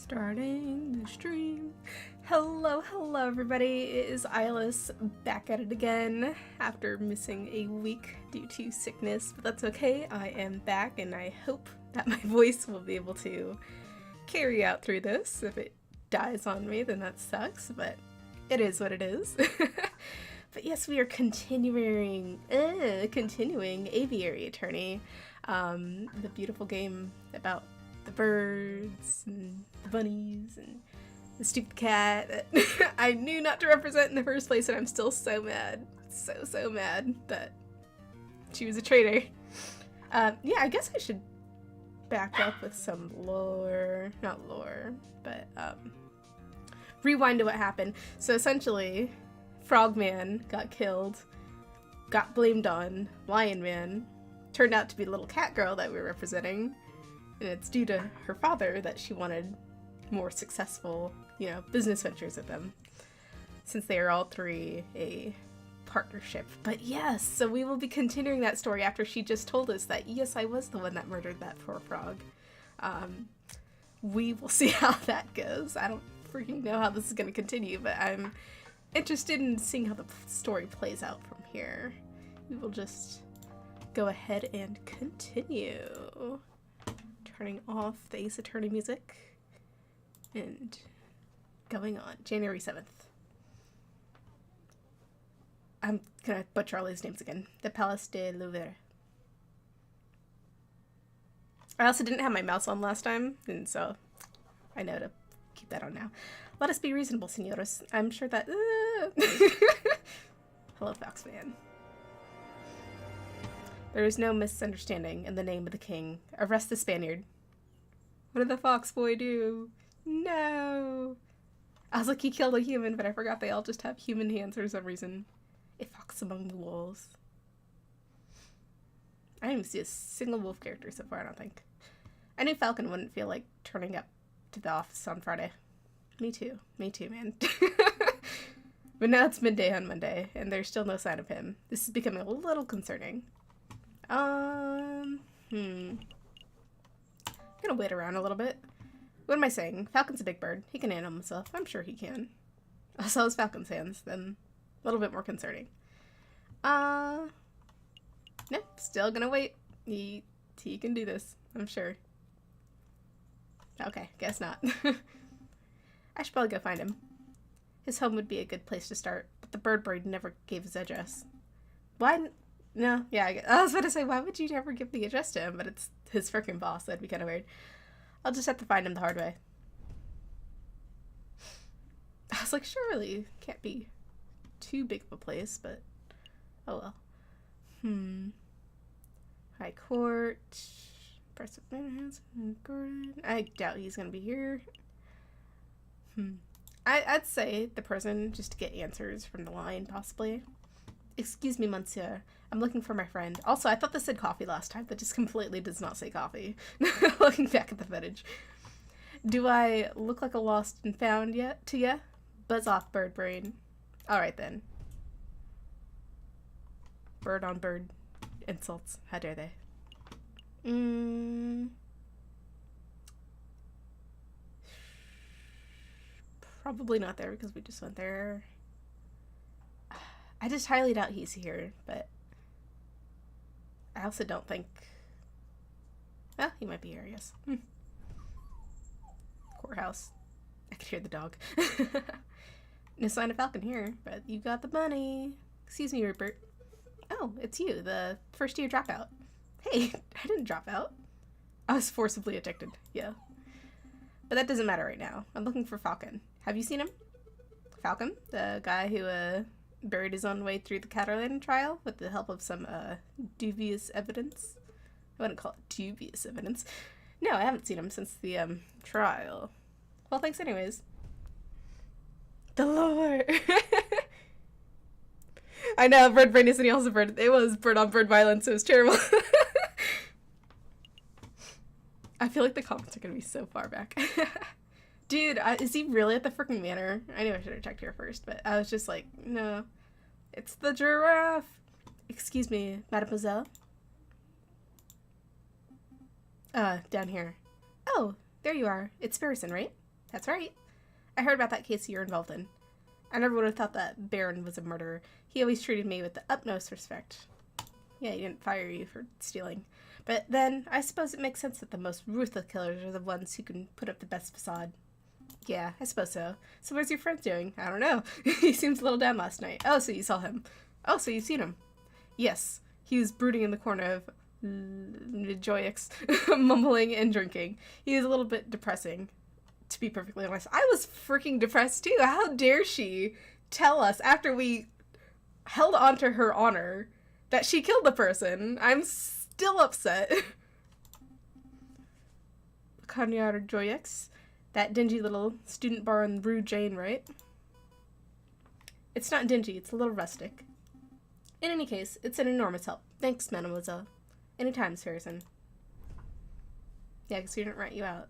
Starting the stream. Hello everybody, it is Ilis back at it again after missing a week due to sickness, but that's okay. I am back and I hope that my voice will be able to carry out through this. If it dies on me, then that sucks, but it is what it is. But yes, we are continuing Aviary Attorney, the beautiful game about the birds and the bunnies and the stupid cat that I knew not to represent in the first place, and I'm still so mad. So mad that she was a traitor. Yeah, I guess I should back up with some lore. Not lore, but rewind to what happened. So essentially, Frogman got killed, got blamed on Lion Man, turned out to be the little cat girl that we were representing. And it's due to her father that she wanted more successful, business ventures with them, since they are all three a partnership. But yes, so we will be continuing that story after she just told us that, yes, I was the one that murdered that poor frog. We will see how that goes. I don't freaking know how this is going to continue, but I'm interested in seeing how the story plays out from here. We will just go ahead and continue. Turning off the Ace Attorney music and going on. January 7th. I'm gonna butcher all these names again. The Palace de Louvre. I also didn't have my mouse on last time, and so I know to keep that on now. Let us be reasonable, señoras. I'm sure that... Hello, Foxman. There is no misunderstanding in the name of the king. Arrest the Spaniard. What did the fox boy do? No! I was like, he killed a human, but I forgot they all just have human hands for some reason. A fox among the wolves. I didn't even see a single wolf character so far, I don't think. I knew Falcon wouldn't feel like turning up to the office on Friday. Me too, man. But now it's midday on Monday, and there's still no sign of him. This is becoming a little concerning. I'm gonna wait around a little bit. What am I saying? Falcon's a big bird. He can handle himself. I'm sure he can. So is Falcon's hands, then a little bit more concerning. Nope, still gonna wait. He can do this, I'm sure. Okay, guess not. I should probably go find him. His home would be a good place to start, but the bird brain never gave his address. Why? No, yeah, I was about to say, why would you never give the address to him? But it's his freaking boss. That'd be kind of weird. I'll just have to find him the hard way. I was like, surely can't be too big of a place, but oh well. High Court. I doubt he's gonna be here. I'd say the prison, just to get answers from the line, possibly. Excuse me, monsieur. I'm looking for my friend. Also, I thought this said coffee last time. That just completely does not say coffee. Looking back at the footage. Do I look like a lost and found yet to ya? Buzz off, bird brain. Alright then. Bird on bird insults. How dare they? Probably not there because we just went there. I just highly doubt he's here, but I also don't think... Well, he might be here, I guess. Courthouse. I could hear the dog. No sign of Falcon here, but you got the money. Excuse me, Rupert. Oh, it's you, the first year dropout. Hey, I didn't drop out. I was forcibly ejected, yeah. But that doesn't matter right now. I'm looking for Falcon. Have you seen him? Falcon? The guy who, buried his own way through the Catalan trial with the help of some dubious evidence. I wouldn't call it dubious evidence. No, I haven't seen him since the trial. Well, thanks anyways. The lore. I know, bird brain isn't also bird. It was bird on bird violence. It was terrible. I feel like the comments are gonna be so far back. Dude, is he really at the freaking manor? I knew I should have checked here first, but I was just like, no. It's the giraffe! Excuse me, mademoiselle? Down here. Oh, there you are. It's Farrison, right? That's right. I heard about that case you're involved in. I never would have thought that Baron was a murderer. He always treated me with the utmost respect. Yeah, he didn't fire you for stealing. But then, I suppose it makes sense that the most ruthless killers are the ones who can put up the best facade. Yeah, I suppose so. So what's your friend doing? I don't know. He seems a little down last night. Oh, so you saw him. Oh, so you've seen him. Yes, he was brooding in the corner of Joyix, mumbling and drinking. He was a little bit depressing, to be perfectly honest. I was freaking depressed too. How dare she tell us after we held on to her honor that she killed the person? I'm still upset. Cognac Joyix. That dingy little student bar in Rue Jane, right? It's not dingy, it's a little rustic. In any case, it's an enormous help. Thanks, mademoiselle. Anytime, Miss Harrison. Yeah, because we didn't write you out.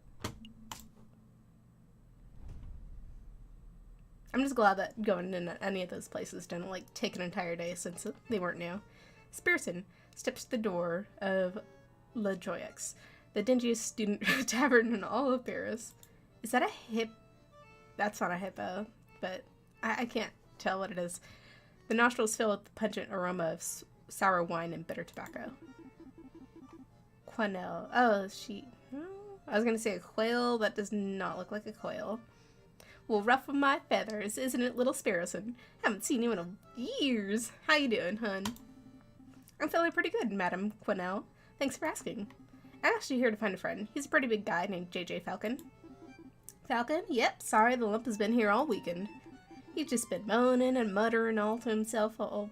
I'm just glad that going in any of those places didn't, like, take an entire day since they weren't new. Spearson steps to the door of Le Joyeux, the dingiest student tavern in all of Paris. Is that a hip? That's not a hippo, but I can't tell what it is. The nostrils fill with the pungent aroma of sour wine and bitter tobacco. Quenelle. Oh, I was going to say a quail. That does not look like a quail. Well, ruffle my feathers, isn't it, little Sparrowson? Haven't seen you in years. How you doing, hun? I'm feeling pretty good, Madame Quenelle. Thanks for asking. I'm actually here to find a friend. He's a pretty big guy named J.J. Falcon. Falcon? Yep, sorry, the lump has been here all weekend. He's just been moaning and muttering all to himself all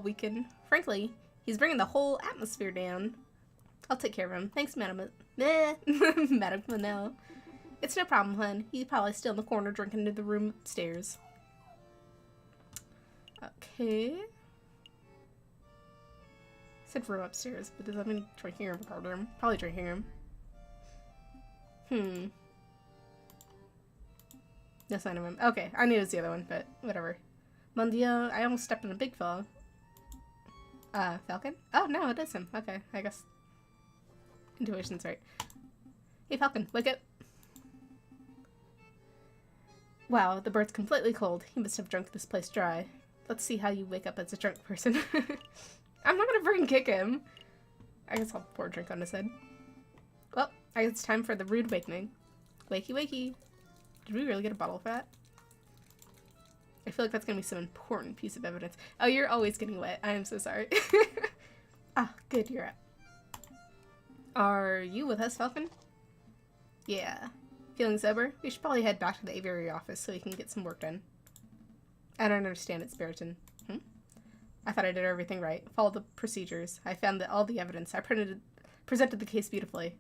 weekend. Frankly, he's bringing the whole atmosphere down. I'll take care of him. Thanks, Madame Quenelle. It's no problem, hun. He's probably still in the corner drinking in the room upstairs. Okay. Said room upstairs, but does that mean drinking room or card room? Probably drinking room. No sign of him. Okay, I knew it was the other one, but whatever. Mon Dieu, I almost stepped on a big fella. Falcon? Oh, no, it is him. Okay, I guess. Intuition's right. Hey, Falcon, wake up. Wow, the bird's completely cold. He must have drunk this place dry. Let's see how you wake up as a drunk person. I'm not gonna freaking kick him. I guess I'll pour a drink on his head. Well, I guess it's time for the rude awakening. Wakey, wakey. Did we really get a bottle for that? I feel like that's gonna be some important piece of evidence. Oh, you're always getting wet. I am so sorry. Ah, good, you're up. Are you with us, Falcon? Yeah. Feeling sober? We should probably head back to the aviary office so we can get some work done. I don't understand it, Spiriton. I thought I did everything right. Followed the procedures. I found that all the evidence. I presented the case beautifully.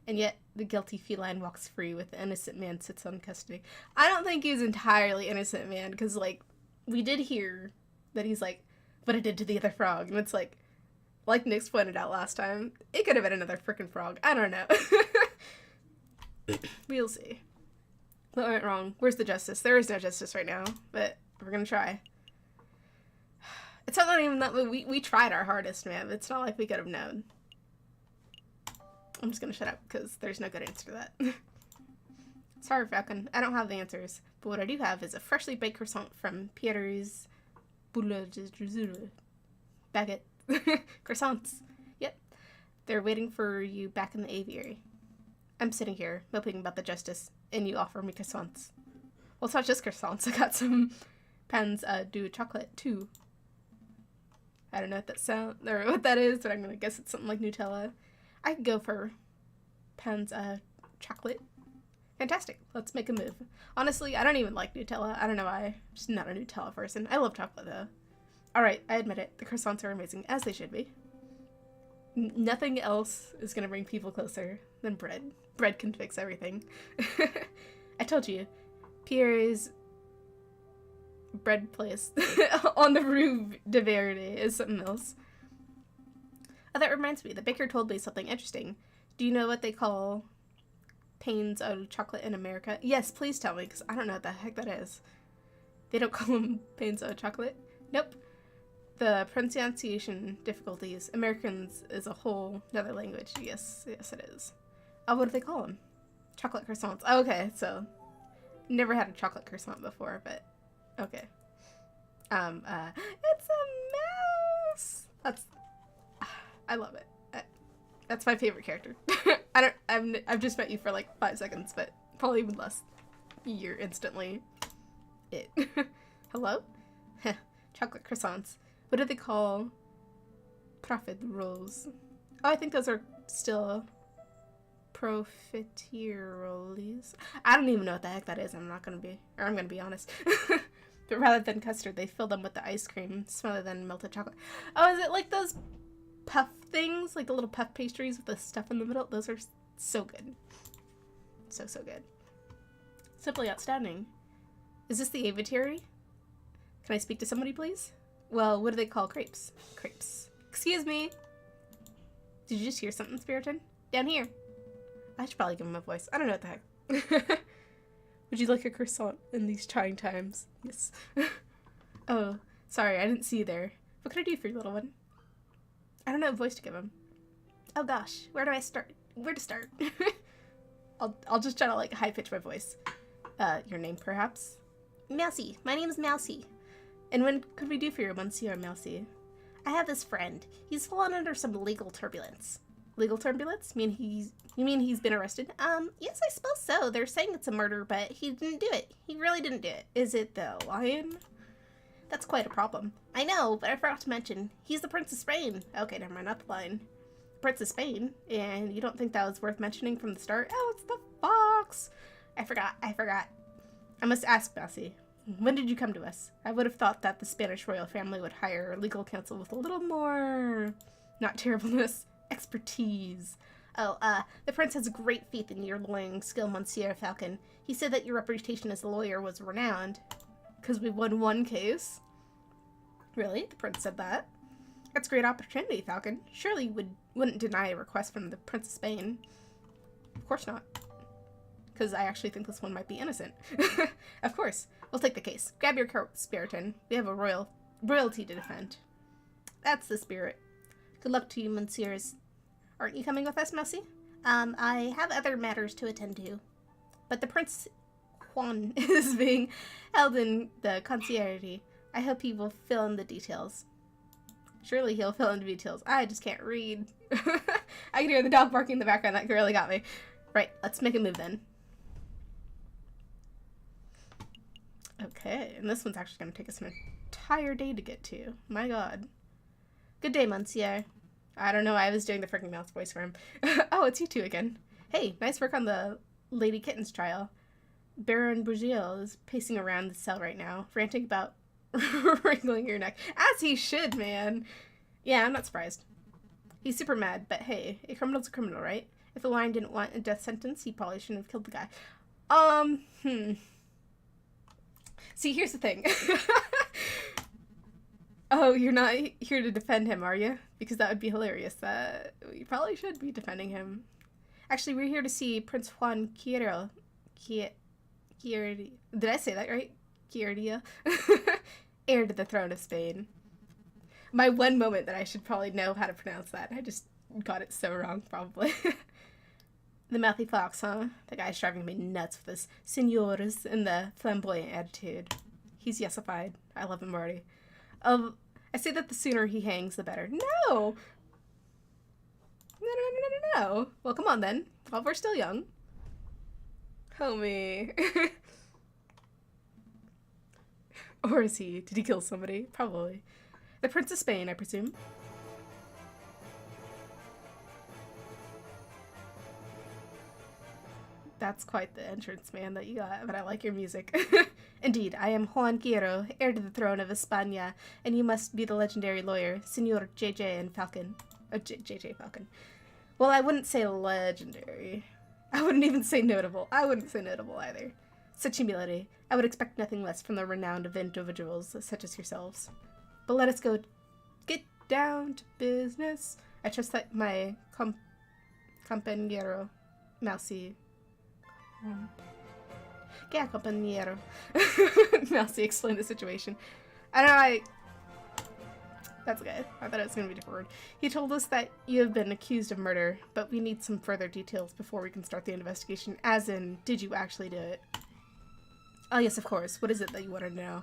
And yet, the guilty feline walks free with the innocent man sits on custody. I don't think he's entirely innocent, man, because, like, we did hear that he's like, but I did to the other frog. And it's like Nyx pointed out last time, it could have been another frickin' frog. I don't know. We'll see. What went wrong? Where's the justice? There is no justice right now, but we're gonna try. It's not even that we tried our hardest, man. It's not like we could have known. I'm just gonna shut up because there's no good answer to that. Sorry, Falcon. I don't have the answers, but what I do have is a freshly baked croissant from Pierre's baguette. Croissants. Yep. They're waiting for you back in the aviary. I'm sitting here, moping about the justice, and you offer me croissants. Well, it's not just croissants. I got some pains de chocolate, too. I don't know what that is, but I'm gonna guess it's something like Nutella. I could go for pains chocolate. Fantastic. Let's make a move. Honestly, I don't even like Nutella. I don't know why. I'm just not a Nutella person. I love chocolate, though. Alright, I admit it. The croissants are amazing, as they should be. Nothing else is gonna bring people closer than bread. Bread can fix everything. I told you, Pierre's bread place on the Rue de Verde is something else. Oh, that reminds me. The baker told me something interesting. Do you know what they call pains of chocolate in America? Yes, please tell me, because I don't know what the heck that is. They don't call them pains of chocolate? Nope. The pronunciation difficulties. Americans is a whole other language. Yes, it is. Oh, what do they call them? Chocolate croissants. Oh, okay, so Never had a chocolate croissant before, but okay. It's a mouse! I love it. That's my favorite character. I've just met you for like 5 seconds, but probably even less. You're instantly it. Hello? Chocolate croissants. What do they call profit rolls? Oh, I think those are still profiteroles. I don't even know what the heck that is. I'm gonna be honest. But rather than custard, they fill them with the ice cream smoother than melted chocolate. Oh, is it like those puff things? Like the little puff pastries with the stuff in the middle? Those are so good. So good. Simply outstanding. Is this the aviary? Can I speak to somebody, please? Well, what do they call crepes? Crepes. Excuse me. Did you just hear something, Spiriton? Down here. I should probably give him a voice. I don't know what the heck. Would you like a croissant in these trying times? Yes. Oh, sorry, I didn't see you there. What can I do for you, little one? I don't know what voice to give him. Oh gosh, where do I start? Where to start? I'll just try to like high pitch my voice. Your name perhaps? Mousy. My name's Mousy. And when could we do for you, Monsieur Mousy? I have this friend. He's fallen under some legal turbulence. Legal turbulence? You mean he's been arrested? Yes, I suppose so. They're saying it's a murder, but he didn't do it. He really didn't do it. Is it the lion? That's quite a problem. I know, but I forgot to mention. He's the Prince of Spain. Okay, never mind, not the lion. Prince of Spain. And you don't think that was worth mentioning from the start? Oh, it's the fox. I forgot. I must ask, Bessie. When did you come to us? I would have thought that the Spanish royal family would hire a legal counsel with a little more, not terribleness, expertise. Oh, the prince has great faith in your lawyering skill, Monsieur Falcon. He said that your reputation as a lawyer was renowned. Because we won one case. Really? The prince said that? That's a great opportunity, Falcon. Surely you wouldn't deny a request from the Prince of Spain. Of course not. Because I actually think this one might be innocent. Of course. We'll take the case. Grab your coat, Spiriton. We have a royalty to defend. That's the spirit. Good luck to you, Monsieurs. Aren't you coming with us, Mousy? I have other matters to attend to. But the Prince Juan is being held in the concierge. I hope he will fill in the details. Surely he'll fill in the details. I just can't read. I can hear the dog barking in the background. That really got me. Right, let's make a move then. Okay, and this one's actually going to take us an entire day to get to. My god. Good day, Monsieur. I don't know why I was doing the freaking mouse voice for him. Oh, it's you two again. Hey, nice work on the Lady Kitten's trial. Baron Bourgil is pacing around the cell right now, ranting about wrinkling your neck. As he should, man. Yeah, I'm not surprised. He's super mad, but hey, a criminal's a criminal, right? If the lion didn't want a death sentence, he probably shouldn't have killed the guy. See, here's the thing. Oh, you're not here to defend him, are you? Because that would be hilarious. You probably should be defending him. Actually, we're here to see Prince Juan Quiero. Did I say that right? Quierdia? Heir to the throne of Spain. My one moment that I should probably know how to pronounce that. I just got it so wrong, probably. The mouthy fox, huh? The guy's driving me nuts with his senores and the flamboyant attitude. He's yesified. I love him already. I say that the sooner he hangs, the better. No! No. Well, come on then. Well, we're still young. Homie. Or is he? Did he kill somebody? Probably. The Prince of Spain, I presume. That's quite the entrance, man, that you got, but I like your music. Indeed, I am Juan Quiero, heir to the throne of España, and you must be the legendary lawyer, Senor JJ and Falcon. JJ Falcon. Well, I wouldn't say legendary. I wouldn't even say notable. I wouldn't say notable either. Such humility. I would expect nothing less from the renowned of individuals such as yourselves. But let us get down to business. I trust that my compañero, Mousy. Yeah, compañero. Mousy explained the situation. I don't know, That's good. I thought it was going to be a different word. He told us that you have been accused of murder, but we need some further details before we can start the investigation. As in, did you actually do it? Oh, yes, of course. What is it that you wanted to know?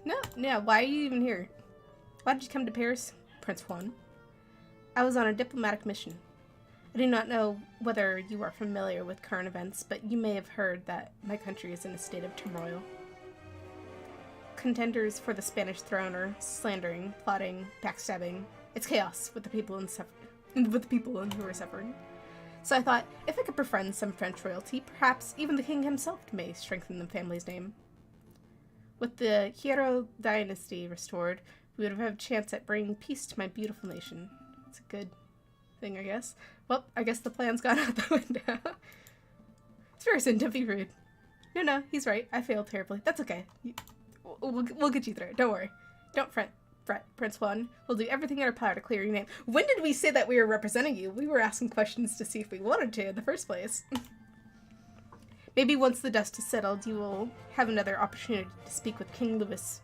Yeah, no. Why are you even here? Why did you come to Paris, Prince Juan? I was on a diplomatic mission. I do not know whether you are familiar with current events, but you may have heard that my country is in a state of turmoil. Contenders for the Spanish throne are slandering, plotting, backstabbing. It's chaos with the people who are suffering. So I thought, if I could befriend some French royalty, perhaps even the king himself may strengthen the family's name. With the Hero dynasty restored, we would have a chance at bringing peace to my beautiful nation. It's a good thing, I guess. Well, I guess the plan's gone out the window. Spurson, don't be rude. No, he's right. I failed terribly. That's okay. We'll get you through it. Don't worry. Don't fret, Prince Juan. We'll do everything in our power to clear your name. When did we say that we were representing you? We were asking questions to see if we wanted to in the first place. Maybe once the dust is settled, you will have another opportunity to speak with King Louis.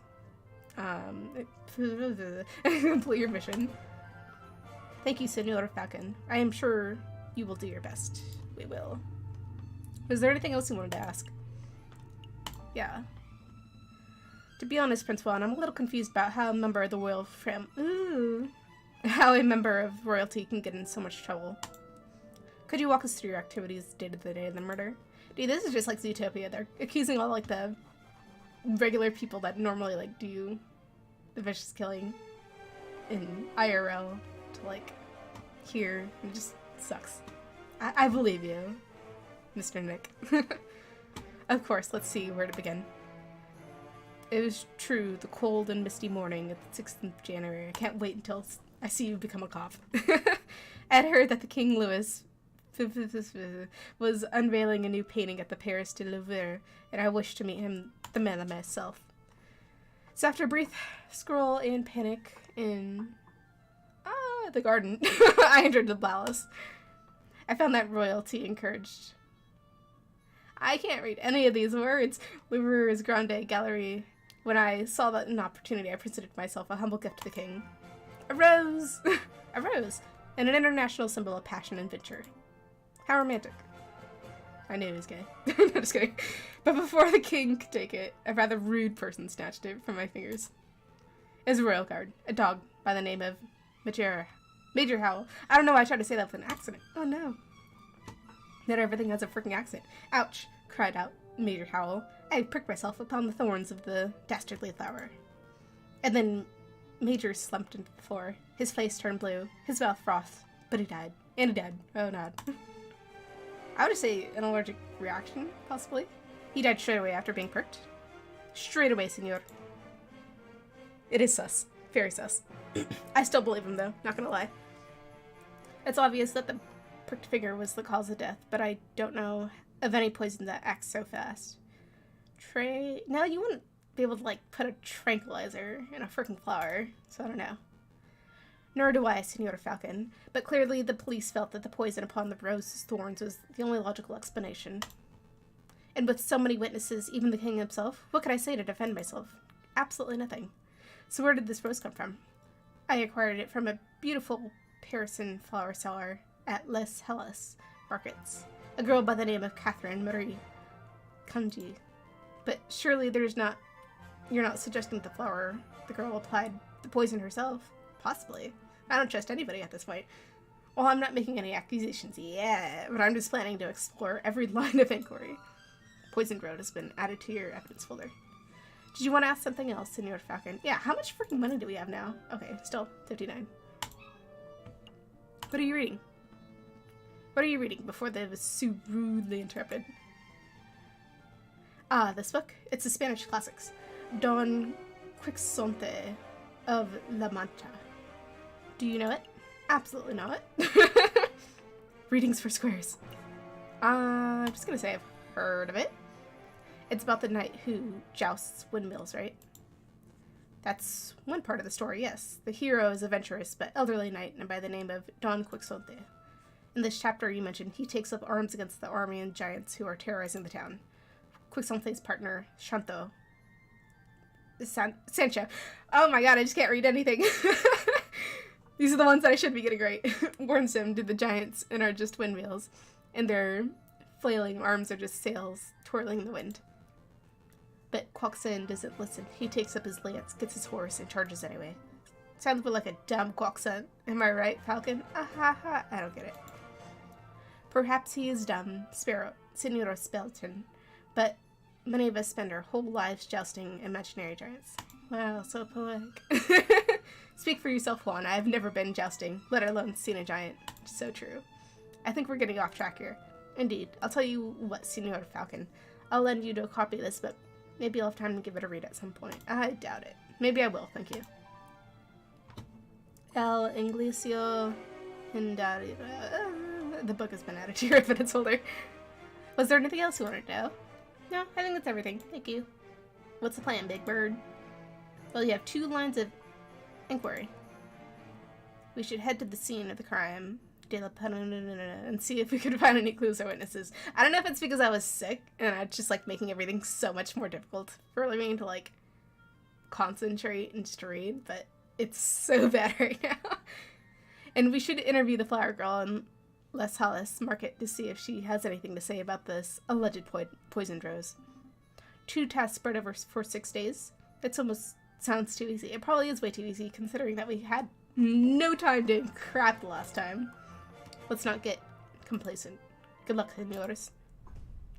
Complete your mission. Thank you, Senor Falcon. I am sure you will do your best. We will. Was there anything else you wanted to ask? Yeah. To be honest, Prince Juan, I'm a little confused about how a member of the royal how a member of royalty can get in so much trouble. Could you walk us through your activities day to day of the murder? Dude, this is just like Zootopia. They're accusing all like the regular people that normally like do the vicious killing in IRL to like here. It just sucks. I believe you, Mr. Nick. Of course, let's see where to begin. It was true, the cold and misty morning of the 6th of January. I can't wait until I see you become a cop. I had heard that the King Louis was unveiling a new painting at the Paris de Louvre, and I wished to meet him, the man myself. So after a brief scroll and panic in the garden, I entered the palace. I found that royalty encouraged. I can't read any of these words. Louvre's Grande Gallery. When I saw that an opportunity, I presented myself a humble gift to the king. A rose! A rose! And an international symbol of passion and venture. How romantic. I knew he was gay. No, just kidding. But before the king could take it, a rather rude person snatched it from my fingers. It was a royal guard. A dog by the name of Major Howell. I don't know why I tried to say that with an accent. Oh no. Not everything has a freaking accent. Ouch, cried out Major Howell. I pricked myself upon the thorns of the dastardly flower. And then Major slumped into the floor. His face turned blue, his mouth frothed, but he died. And he died. Oh, no. I would just say an allergic reaction, possibly. He died straight away after being pricked. Straight away, senor. It is sus. Very sus. I still believe him, though. Not gonna lie. It's obvious that the pricked finger was the cause of death, but I don't know of any poison that acts so fast. Now you wouldn't be able to, like, put a tranquilizer in a freaking flower, so I don't know. Nor do I, Senor Falcon, but clearly the police felt that the poison upon the rose's thorns was the only logical explanation. And with so many witnesses, even the king himself, what could I say to defend myself? Absolutely nothing. So where did this rose come from? I acquired it from a beautiful Parisian flower seller at Les Hellas markets. A girl by the name of Catherine Marie Conji. But surely you're not suggesting that the girl applied the poison herself? Possibly. I don't trust anybody at this point. Well, I'm not making any accusations yet, but I'm just planning to explore every line of inquiry. Poisoned road has been added to your evidence folder. Did you want to ask something else, Senor Falcon? Yeah, how much freaking money do we have now? Okay, still 59. What are you reading? What are you reading before they was so rudely interrupted? Ah, this book. It's the Spanish classics. Don Quixote of La Mancha. Do you know it? Absolutely not. Readings for squares. I'm just gonna say I've heard of it. It's about the knight who jousts windmills, right? That's one part of the story, yes. The hero is a adventurous but elderly knight by the name of Don Quixote. In this chapter you mentioned, he takes up arms against the army and giants who are terrorizing the town. Quixote's partner, Sancho. Oh my god, I just can't read anything. These are the ones that I should be getting right. Warns him to the giants and are just windmills. and their flailing arms are just sails twirling in the wind. But Quoxin doesn't listen. He takes up his lance, gets his horse, and charges anyway. Sounds a bit like a dumb Quoxin. Am I right, Falcon? Ah ha ha. I don't get it. Perhaps he is dumb, Signora Spelton, but many of us spend our whole lives jousting imaginary giants. Wow, so poetic. Speak for yourself, Juan. I have never been jousting, let alone seen a giant. So true. I think we're getting off track here. Indeed. I'll tell you what, Signora Falcon. I'll lend you to a copy of this, but maybe I'll have time to give it a read at some point. I doubt it. Maybe I will, thank you. El Inglesio Hindario. The book has been added to your evidence holder. Was there anything else you wanted to know? No, I think that's everything. Thank you. What's the plan, Big Bird? Well, you have 2 lines of inquiry. We should head to the scene of the crime and see if we could find any clues or witnesses. I don't know if it's because I was sick and I just like making everything so much more difficult for me to like concentrate and just read, but it's so bad right now. And we should interview the flower girl in Les Halles Market to see if she has anything to say about this alleged poisoned rose. 2 tasks spread over for 6 days. It's almost sounds too easy. It probably is way too easy considering that we had no time doing crap the last time. Let's not get complacent. Good luck, senores.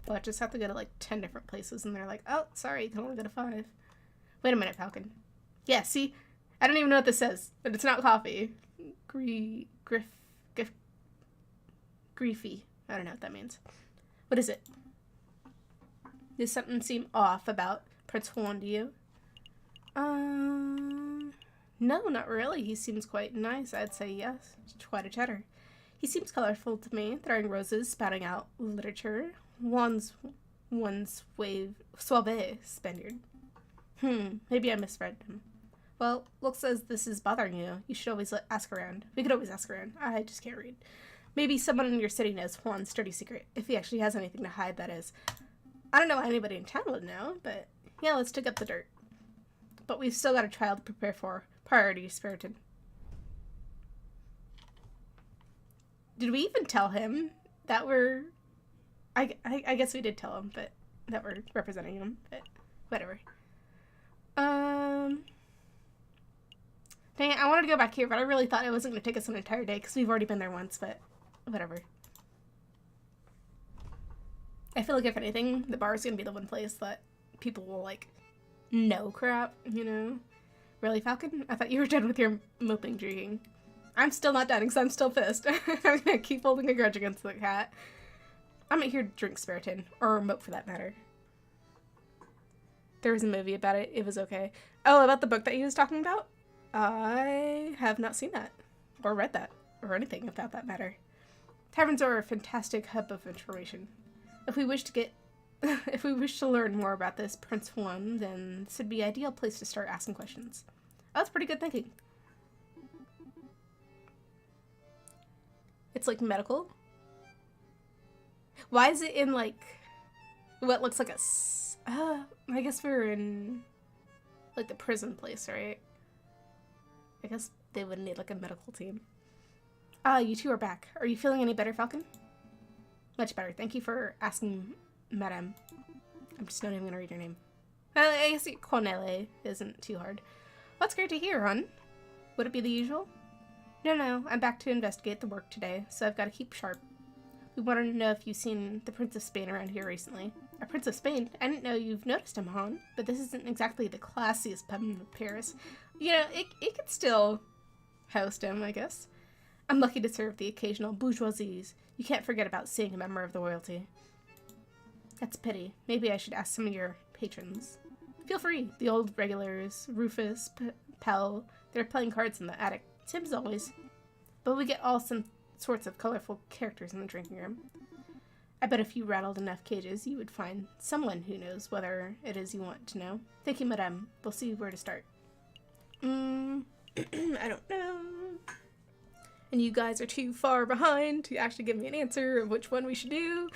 Well, I just have to go to like 10 different places and they're like, oh, sorry, you can only go to 5. Wait a minute, Falcon. Yeah, see? I don't even know what this says, but it's not coffee. Griefy. I don't know what that means. What is it? Does something seem off about Prince Juan to you? No, not really. He seems quite nice. I'd say yes. Quite a chatter. He seems colorful to me, throwing roses, spouting out literature. One's suave Spaniard. Maybe I misread him. Well, looks as this is bothering you. You should always ask around. We could always ask around. I just can't read. Maybe someone in your city knows Juan's dirty secret, if he actually has anything to hide, that is. I don't know why anybody in town would know, but yeah, let's dig up the dirt. But we've still got a trial to prepare for. Priority spirited. Did we even tell him that we're... I guess we did tell him, but that we're representing him, but whatever. Dang it, I wanted to go back here, but I really thought it wasn't going to take us an entire day, because we've already been there once, but whatever. I feel like if anything, the bar is going to be the one place that people will, like, know crap, you know? Really, Falcon? I thought you were done with your moping drinking. I'm still not done, because I'm still pissed. I'm going to keep holding a grudge against the cat. I'm not here to drink Spiriton, or mope for that matter. There was a movie about it. It was okay. Oh, about the book that he was talking about? I have not seen that, or read that, or anything about that matter. Taverns are a fantastic hub of information. If we wish to learn more about this Prince Juan, then this would be an ideal place to start asking questions. Oh, that's pretty good thinking. It's like medical. Why is it in like what looks like a? I guess we're in like the prison place, right? I guess they would need like a medical team. Ah, you two are back. Are you feeling any better, Falcon? Much better. Thank you for asking, Madame. I'm just not even gonna read your name. I guess Cornele isn't too hard. Well, that's great to hear, hon. Would it be the usual? No, I'm back to investigate the work today, so I've got to keep sharp. We wanted to know if you've seen the Prince of Spain around here recently. A Prince of Spain? I didn't know you've noticed him, hon, but this isn't exactly the classiest pub in Paris. You know, it could still host him, I guess. I'm lucky to serve the occasional bourgeoisies. You can't forget about seeing a member of the royalty. That's a pity. Maybe I should ask some of your patrons. Feel free. The old regulars, Rufus, Pell, they're playing cards in the attic. Same as always. But we get all some sorts of colorful characters in the drinking room. I bet if you rattled enough cages, you would find someone who knows whether it is you want to know. Thank you, madame. We'll see where to start. I don't know. And you guys are too far behind to actually give me an answer of which one we should do.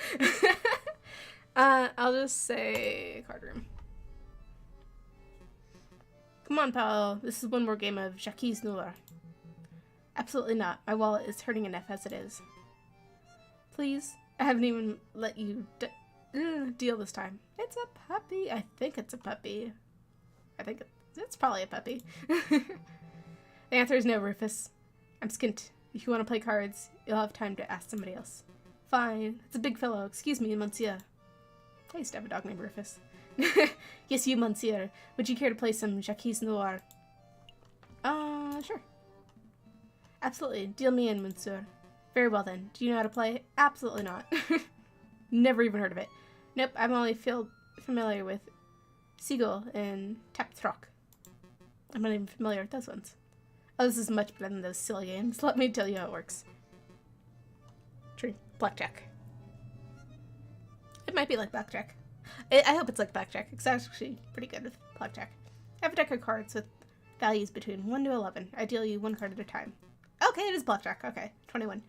I'll just say card room. Come on, pal. This is one more game of Jacques Noir. Absolutely not. My wallet is hurting enough as it is. Please, I haven't even let you deal this time. It's a puppy. I think it's a puppy. I think it's probably a puppy. The answer is no, Rufus. I'm skint. If you want to play cards, you'll have time to ask somebody else. Fine. It's a big fellow. Excuse me, monsieur. I used to have a dog named Rufus. Yes, you, monsieur. Would you care to play some Jacques Noir? Sure. Absolutely. Deal me in, monsieur. Very well then. Do you know how to play? Absolutely not. Never even heard of it. Nope, I'm only familiar with Seagull and Tap Throck. I'm not even familiar with those ones. Oh, this is much better than those silly games. Let me tell you how it works. True. Blackjack. It might be like blackjack. I hope it's like blackjack. It's actually pretty good with blackjack. I have a deck of cards with values between 1 to 11. I deal you 1 card at a time. Okay, it is blackjack. Okay, 21.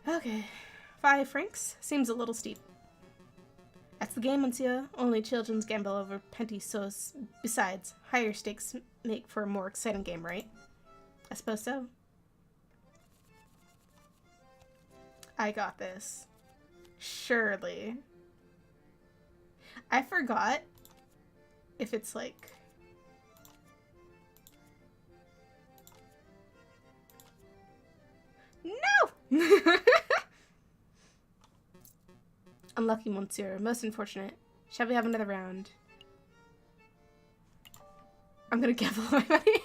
Okay, 5 francs. Seems a little steep. That's the game, monsieur. Only children's gamble over penty sauce. Besides, higher stakes make for a more exciting game, right? I suppose so. I got this. Surely. I forgot if it's like... No! Unlucky, monsieur. Most unfortunate. Shall we have another round? I'm gonna gamble my money.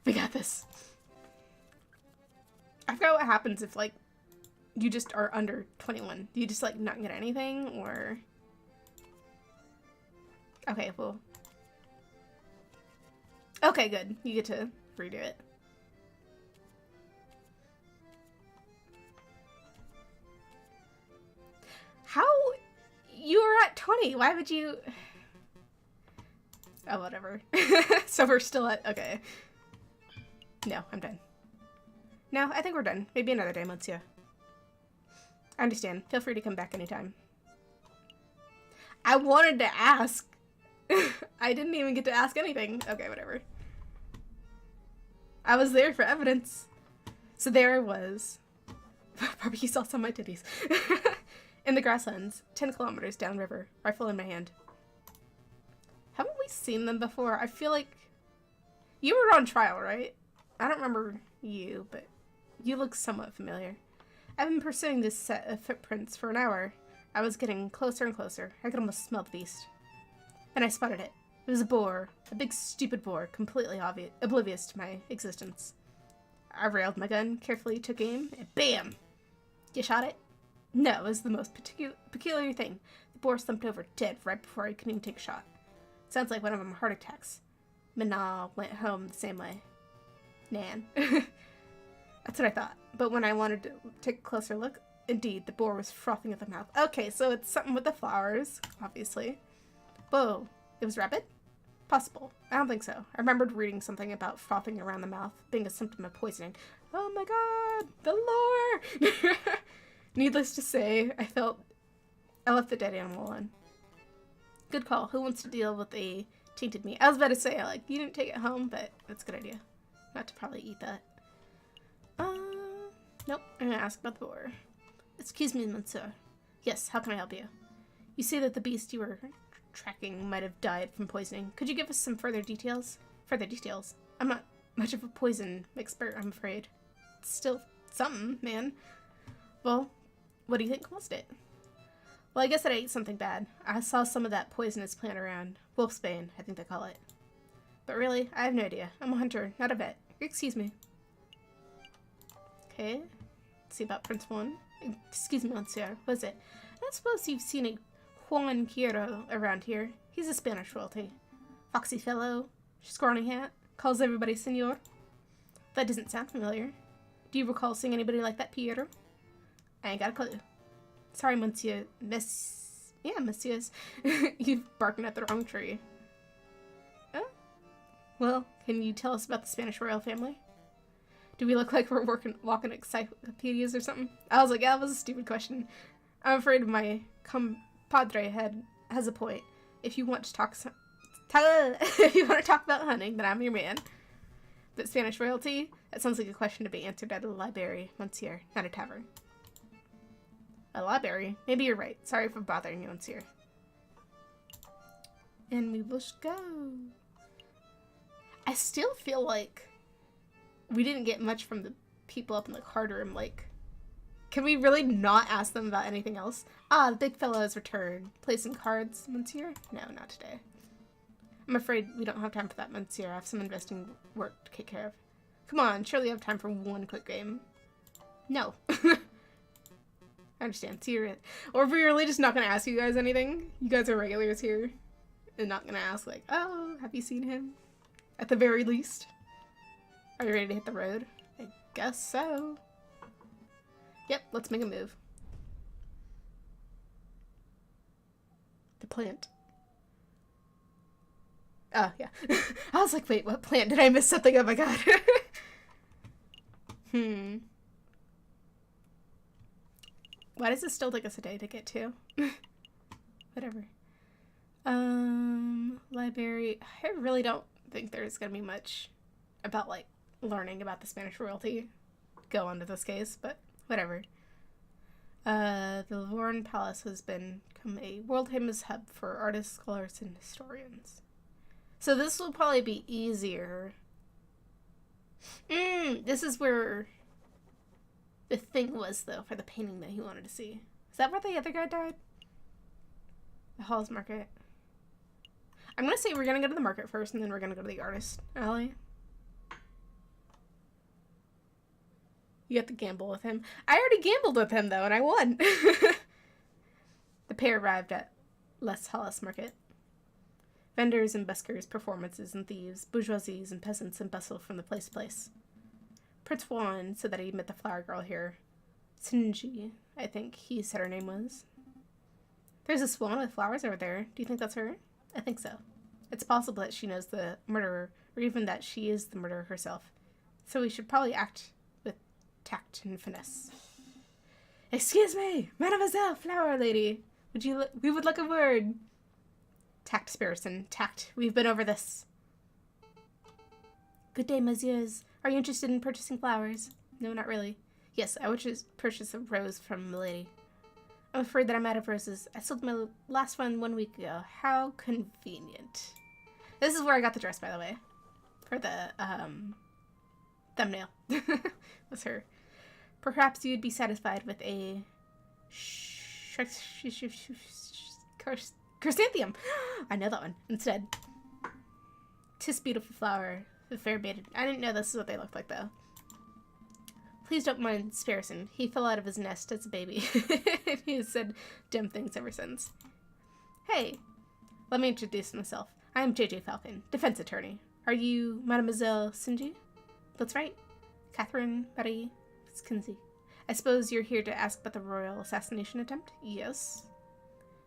We got this. I forgot what happens if, like, you just are under 21. Do you just, like, not get anything, or... Okay, well... Okay, good. You get to redo it. How? You were at 20. Why would you... Oh, whatever. So we're still at... Okay. No, I'm done. No, I think we're done. Maybe another day, monsieur. I understand. Feel free to come back anytime. I wanted to ask. I didn't even get to ask anything. Okay, whatever. I was there for evidence. So there I was. Barbecue sauce on my titties. In the grasslands, 10 kilometers downriver, rifle in my hand. Haven't we seen them before? I feel like... You were on trial, right? I don't remember you, but you look somewhat familiar. I've been pursuing this set of footprints for an hour. I was getting closer and closer. I could almost smell the beast. And I spotted it. It was a boar. A big, stupid boar, completely oblivious to my existence. I railed my gun, carefully took aim, and BAM! You shot it? No, it was the most peculiar thing. The boar slumped over dead right before I could even take a shot. Sounds like one of them heart attacks. Mana went home the same way. Nan. That's what I thought. But when I wanted to take a closer look, indeed, the boar was frothing at the mouth. Okay, so it's something with the flowers, obviously. Whoa. It was rabbit? Possible. I don't think so. I remembered reading something about frothing around the mouth being a symptom of poisoning. Oh my god! The lore! Needless to say, I left the dead animal alone. Good call. Who wants to deal with a tainted meat? I was about to say, like, you didn't take it home, but that's a good idea. Not to probably eat that. Nope. I'm gonna ask about the boar. Excuse me, monsieur. Yes, how can I help you? You say that the beast you were tracking might have died from poisoning. Could you give us some further details? Further details. I'm not much of a poison expert, I'm afraid. It's still something, man. Well, what do you think caused it? Well, I guess that I ate something bad. I saw some of that poisonous plant around. Wolfsbane, I think they call it. But really, I have no idea. I'm a hunter, not a vet. Excuse me. Okay. Let's see about Prince Juan. Excuse me, monsieur. What is it? I suppose you've seen a Juan Quiero around here. He's a Spanish royalty. Foxy fellow, scrawny hat, calls everybody senor. That doesn't sound familiar. Do you recall seeing anybody like that, Piero? I ain't got a clue. Sorry, monsieur. Yeah, messieurs. You've barking at the wrong tree. Oh? Well, can you tell us about the Spanish royal family? Do we look like we're walking encyclopedias or something? I was like, yeah, that was a stupid question. I'm afraid my compadre has a point. If you want to talk about hunting, then I'm your man. But Spanish royalty? That sounds like a question to be answered at a library, monsieur, not a tavern. A library? Maybe you're right. Sorry for bothering you, Monsieur. And we will go. I still feel like we didn't get much from the people up in the card room. Like, can we really not ask them about anything else? Ah, the big fellow has returned. Play some cards, Monsieur? No, not today. I'm afraid we don't have time for that, Monsieur. I have some investing work to take care of. Come on, surely you have time for one quick game. No. I understand. See you. Or if we're really just not going to ask you guys anything. You guys are regulars here. And not going to ask, like, oh, have you seen him? At the very least. Are you ready to hit the road? I guess so. Yep, let's make a move. The plant. Oh, yeah. I was like, wait, what plant? Did I miss something? Oh my god. Why does this still take us a day to get to? Whatever. Library. I really don't think there's gonna be much about, like, learning about the Spanish royalty go on to this case, but whatever. The Lavorne Palace has become a world-famous hub for artists, scholars, and historians. So this will probably be easier. This is where the thing was, though, for the painting that he wanted to see. Is that where the other guy died? The Halls Market. I'm gonna say we're gonna go to the market first, and then we're gonna go to the artist alley. You have to gamble with him. I already gambled with him, though, and I won. The pair arrived at Les Halles Market. Vendors and buskers, performances and thieves, bourgeoisies and peasants and bustle from the place to place. Prince Juan said that he met the flower girl here. Sinji, I think he said her name was. There's a swan with flowers over there. Do you think that's her? I think so. It's possible that she knows the murderer, or even that she is the murderer herself. So we should probably act with tact and finesse. Excuse me, Mademoiselle, flower lady. We would like a word. Tact, Spirison. Tact. We've been over this. Good day, messieurs. Are you interested in purchasing flowers? No, not really. Yes, I would just purchase a rose from milady. I'm afraid that I'm out of roses. I sold my last one week ago. How convenient. This is where I got the dress, by the way. For the, thumbnail. Was her. Perhaps you'd be satisfied with a chrysanthemum. I know that one. Instead. 'Tis beautiful flower. The fair maiden. I didn't know this is what they looked like, though. Please don't mind Sparrison. He fell out of his nest as a baby. He has said dumb things ever since. Hey, let me introduce myself. I am J.J. Falcon, defense attorney. Are you Mademoiselle Sinji? That's right. Catherine Marie Kinsey. I suppose you're here to ask about the royal assassination attempt? Yes.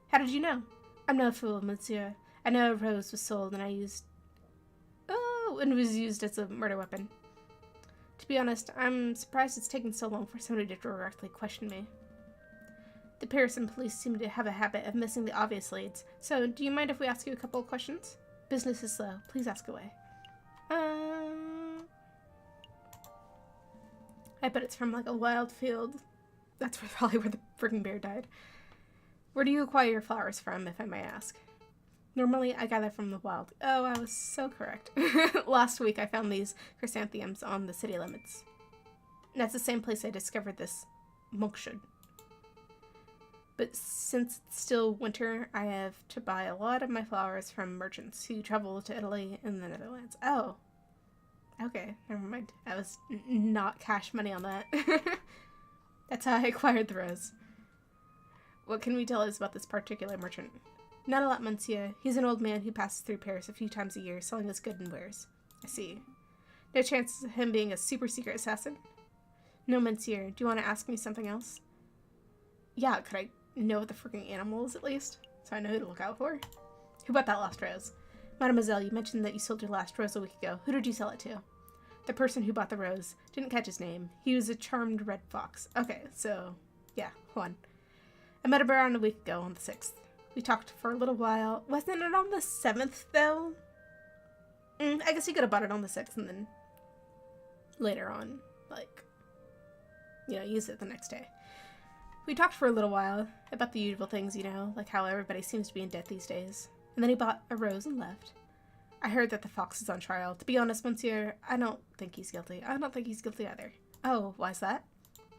How did you know? I'm no fool, monsieur. I know a rose was sold and was used as a murder weapon. To be honest, I'm surprised it's taken so long for somebody to directly question me. The Parisian police seem to have a habit of missing the obvious leads, so do you mind if we ask you a couple of questions? Business is slow. Please ask away. I bet it's from, like, a wild field. That's probably where the friggin' bear died. Where do you acquire your flowers from, if I may ask? Normally, I gather from the wild. Oh, I was so correct. Last week, I found these chrysanthemums on the city limits. And that's the same place I discovered this monkshud. But since it's still winter, I have to buy a lot of my flowers from merchants who travel to Italy and the Netherlands. Oh. Okay, never mind. I was not cash money on that. That's how I acquired the rose. What can we tell us about this particular merchant? Not a lot, monsieur. He's an old man who passes through Paris a few times a year, selling his goods and wares. I see. No chances of him being a super secret assassin? No, monsieur. Do you want to ask me something else? Yeah, could I know what the freaking animal is, at least? So I know who to look out for? Who bought that last rose? Mademoiselle, you mentioned that you sold your last rose a week ago. Who did you sell it to? The person who bought the rose. Didn't catch his name. He was a charmed red fox. Okay, so, yeah, hold on. I met him around a week ago on the 6th. We talked for a little while. Wasn't it on the 7th, though? I guess he could have bought it on the 6th and then later on, like, you know, use it the next day. We talked for a little while about the usual things, you know, like how everybody seems to be in debt these days. And then he bought a rose and left. I heard that the fox is on trial. To be honest, monsieur, I don't think he's guilty. I don't think he's guilty either. Oh, why's that?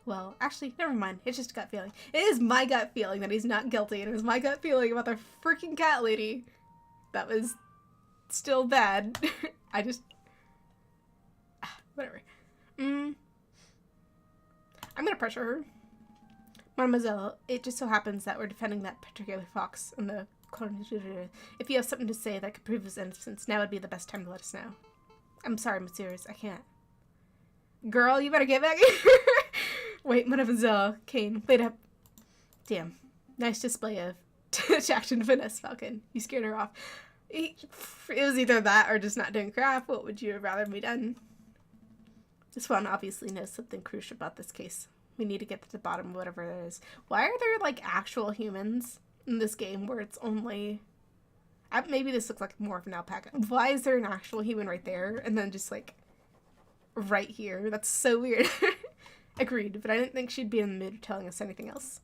Well, actually, never mind. It's just a gut feeling. It is my gut feeling that he's not guilty, and it was my gut feeling about the freaking cat lady that was still bad. I just... whatever. I'm gonna pressure her. Mademoiselle, it just so happens that we're defending that particular fox in the... If you have something to say that could prove his innocence, now would be the best time to let us know. I'm sorry, messieurs, I can't. Girl, you better get back here. Wait, Mademoiselle Kane, wait up. Damn. Nice display of tact and finesse, Falcon. You scared her off. It was either that or just not doing crap. What would you have rather be done? This one obviously knows something crucial about this case. We need to get to the bottom of whatever it is. Why are there, like, actual humans in this game where it's only... maybe this looks like more of an alpaca. Why is there an actual human right there and then just, like, right here? That's so weird. Agreed, but I didn't think she'd be in the mood of telling us anything else.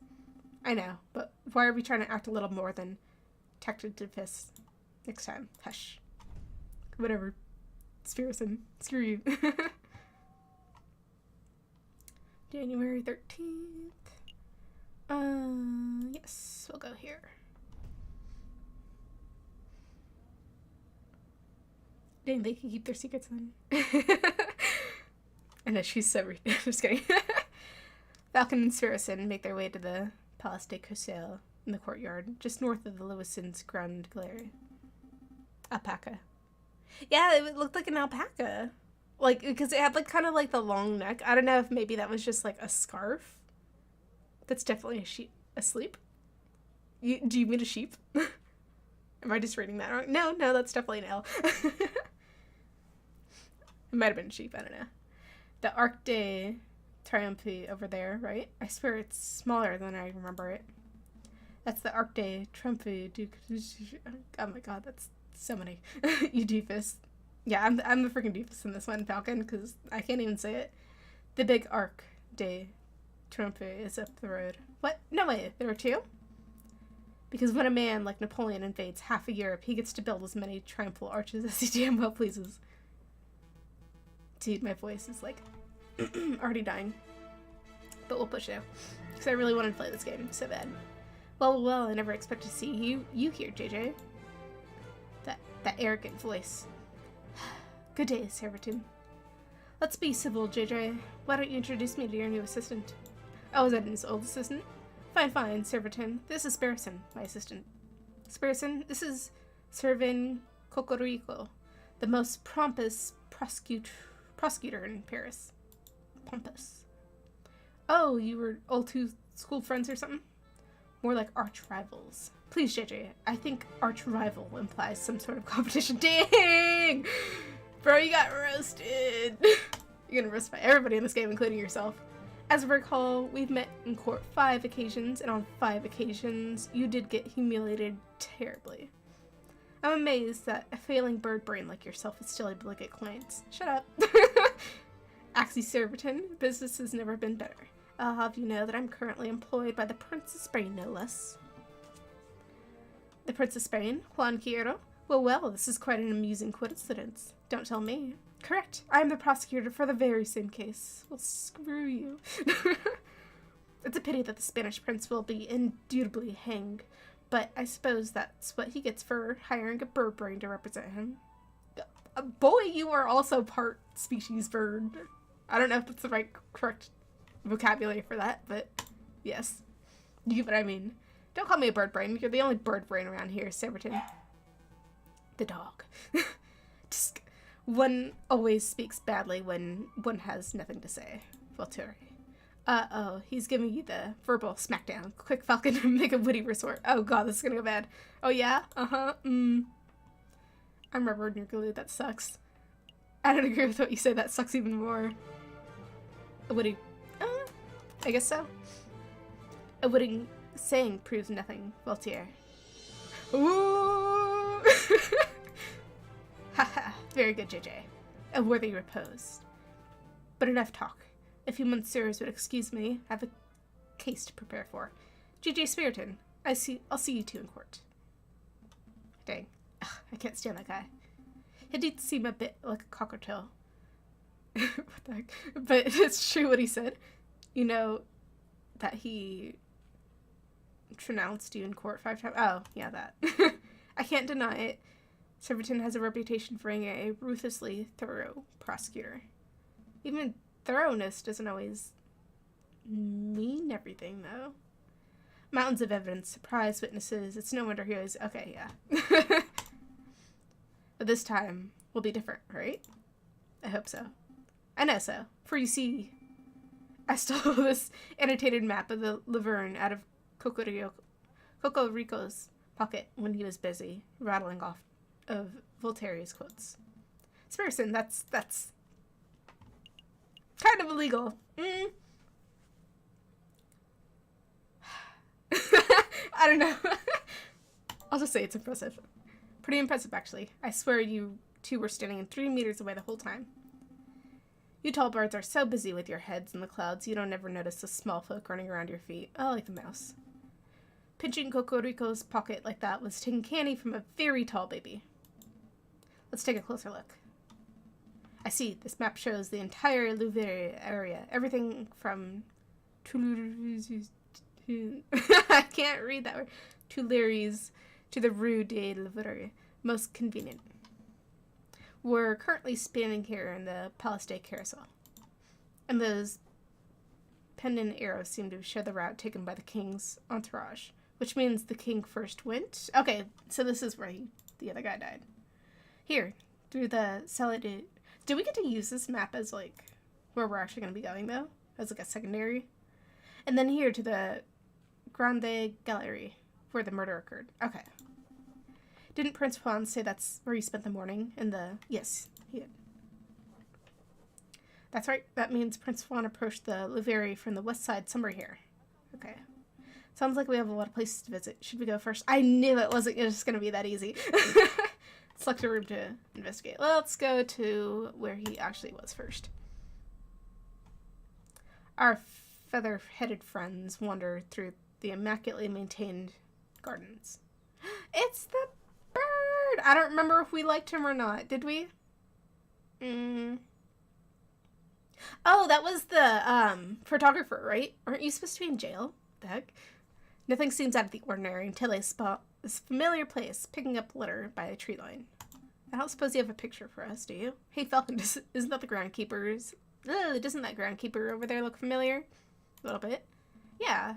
I know, but why are we trying to act a little more than tactical fists next time? Hush. Whatever. Spirison. Screw you. January 13th. Yes, we'll go here. Dang, they can keep their secrets then. I know, she's so rude. Just kidding. Falcon and Spirison make their way to the Palace de Courcelles in the courtyard, just north of the Lewison's Grand Glare. Alpaca. Yeah, it looked like an alpaca. Like, because it had, like, kind of like the long neck. I don't know if maybe that was just, like, a scarf. That's definitely a sheep asleep. Do you mean a sheep? Am I just reading that wrong? No, that's definitely an L. It might have been a sheep, I don't know. The Arc de Triomphe over there, right? I swear it's smaller than I remember it. That's the Arc de Triomphe. Oh my god, that's so many. You doofus. Yeah, I'm the freaking doofus in this one, Falcon, because I can't even say it. The big Arc de Triomphe is up the road. What? No way, there are two? Because when a man like Napoleon invades half of Europe, he gets to build as many triumphal arches as he damn well pleases. Dude, my voice is like already dying. But we'll push it. Because I really wanted to play this game so bad. Well, I never expected to see you here, JJ. That arrogant voice. Good day, Servitum. Let's be civil, JJ. Why don't you introduce me to your new assistant? Oh, is that his old assistant? Fine, Servitum. This is Spirison, my assistant. Spirison, this is Servin Cocorico, the most pompous prosecutor in Paris. Pompous. Oh, you were old two school friends or something? More like arch rivals. Please, JJ, I think arch rival implies some sort of competition. Dang! Bro, you got roasted. You're gonna roast by everybody in this game, including yourself. As I recall, we've met in court 5 occasions, and on 5 occasions, you did get humiliated terribly. I'm amazed that a failing bird brain like yourself is still able to get clients. Shut up. Axie Serviton, business has never been better. I'll have you know that I'm currently employed by the Prince of Spain, no less. The Prince of Spain, Juan Quiero? Well, this is quite an amusing coincidence. Don't tell me. Correct. I'm the prosecutor for the very same case. Well, screw you. It's a pity that the Spanish prince will be indubitably hanged, but I suppose that's what he gets for hiring a bird brain to represent him. Boy, you are also part species bird. I don't know if that's the correct vocabulary for that, but yes. You get what I mean. Don't call me a bird brain. You're the only bird brain around here, Saberton. The dog. Just, one always speaks badly when one has nothing to say. Voltaire. Uh-oh, he's giving you the verbal smackdown. Quick, Falcon, make a witty resort. Oh god, this is gonna go bad. Oh yeah? I'm rubber in your glue, that sucks. I don't agree with what you say, that sucks even more. A witty... I guess so. A witty saying proves nothing, Voltaire. Ooh! Haha, very good, JJ. A worthy repose. But enough talk. If you monsieurs would excuse me, I have a case to prepare for. G.J. Spiriton, I'll see you two in court. Dang. Ugh, I can't stand that guy. He did seem a bit like a cockatiel. What the heck? But it's true what he said. You know, that he trounced you in court 5 times. Oh, yeah, that. I can't deny it. Surbiton has a reputation for being a ruthlessly thorough prosecutor. Even thoroughness doesn't always mean everything, though. Mountains of evidence, surprise witnesses. It's no wonder he always... Okay, yeah. But this time will be different, right? I hope so. I know so. For you see, I stole this annotated map of the Laverne out of Coco Rico's pocket when he was busy rattling off of Voltaire's quotes. Spirson, that's kind of illegal. I don't know. I'll just say it's impressive. Pretty impressive, actually. I swear you two were standing 3 meters away the whole time. You tall birds are so busy with your heads in the clouds, you don't ever notice the small folk running around your feet. Oh, like the mouse. Pinching Cocorico's pocket like that was taking candy from a very tall baby. Let's take a closer look. I see. This map shows the entire Louvre area. Everything from I can't read that word. Tuileries to the Rue de Louvre. Most convenient. We're currently spanning here in the Palace de Carousel. And those pendant arrows seem to show the route taken by the king's entourage. Which means the king first went. Okay, so this is where the other guy died. Here, through the Salade. Do we get to use this map as, like, where we're actually going to be going, though? As, like, a secondary? And then here to the Grande Gallery, where the murder occurred. Okay. Didn't Prince Juan say that's where he spent the morning? Yes, he did. That's right. That means Prince Juan approached the Louvre from the west side somewhere here. Okay. Sounds like we have a lot of places to visit. Should we go first? I knew it wasn't just going to be that easy. Select a room to investigate. Let's go to where he actually was first. Our feather-headed friends wander through the immaculately maintained gardens. It's the bird! I don't remember if we liked him or not. Did we? Oh, that was the photographer, right? Aren't you supposed to be in jail? What the heck? Nothing seems out of the ordinary until they spot this familiar place, picking up litter by a tree line. I don't suppose you have a picture for us, do you? Hey, Falcon, isn't that the groundkeeper's? Doesn't that groundkeeper over there look familiar? A little bit. Yeah.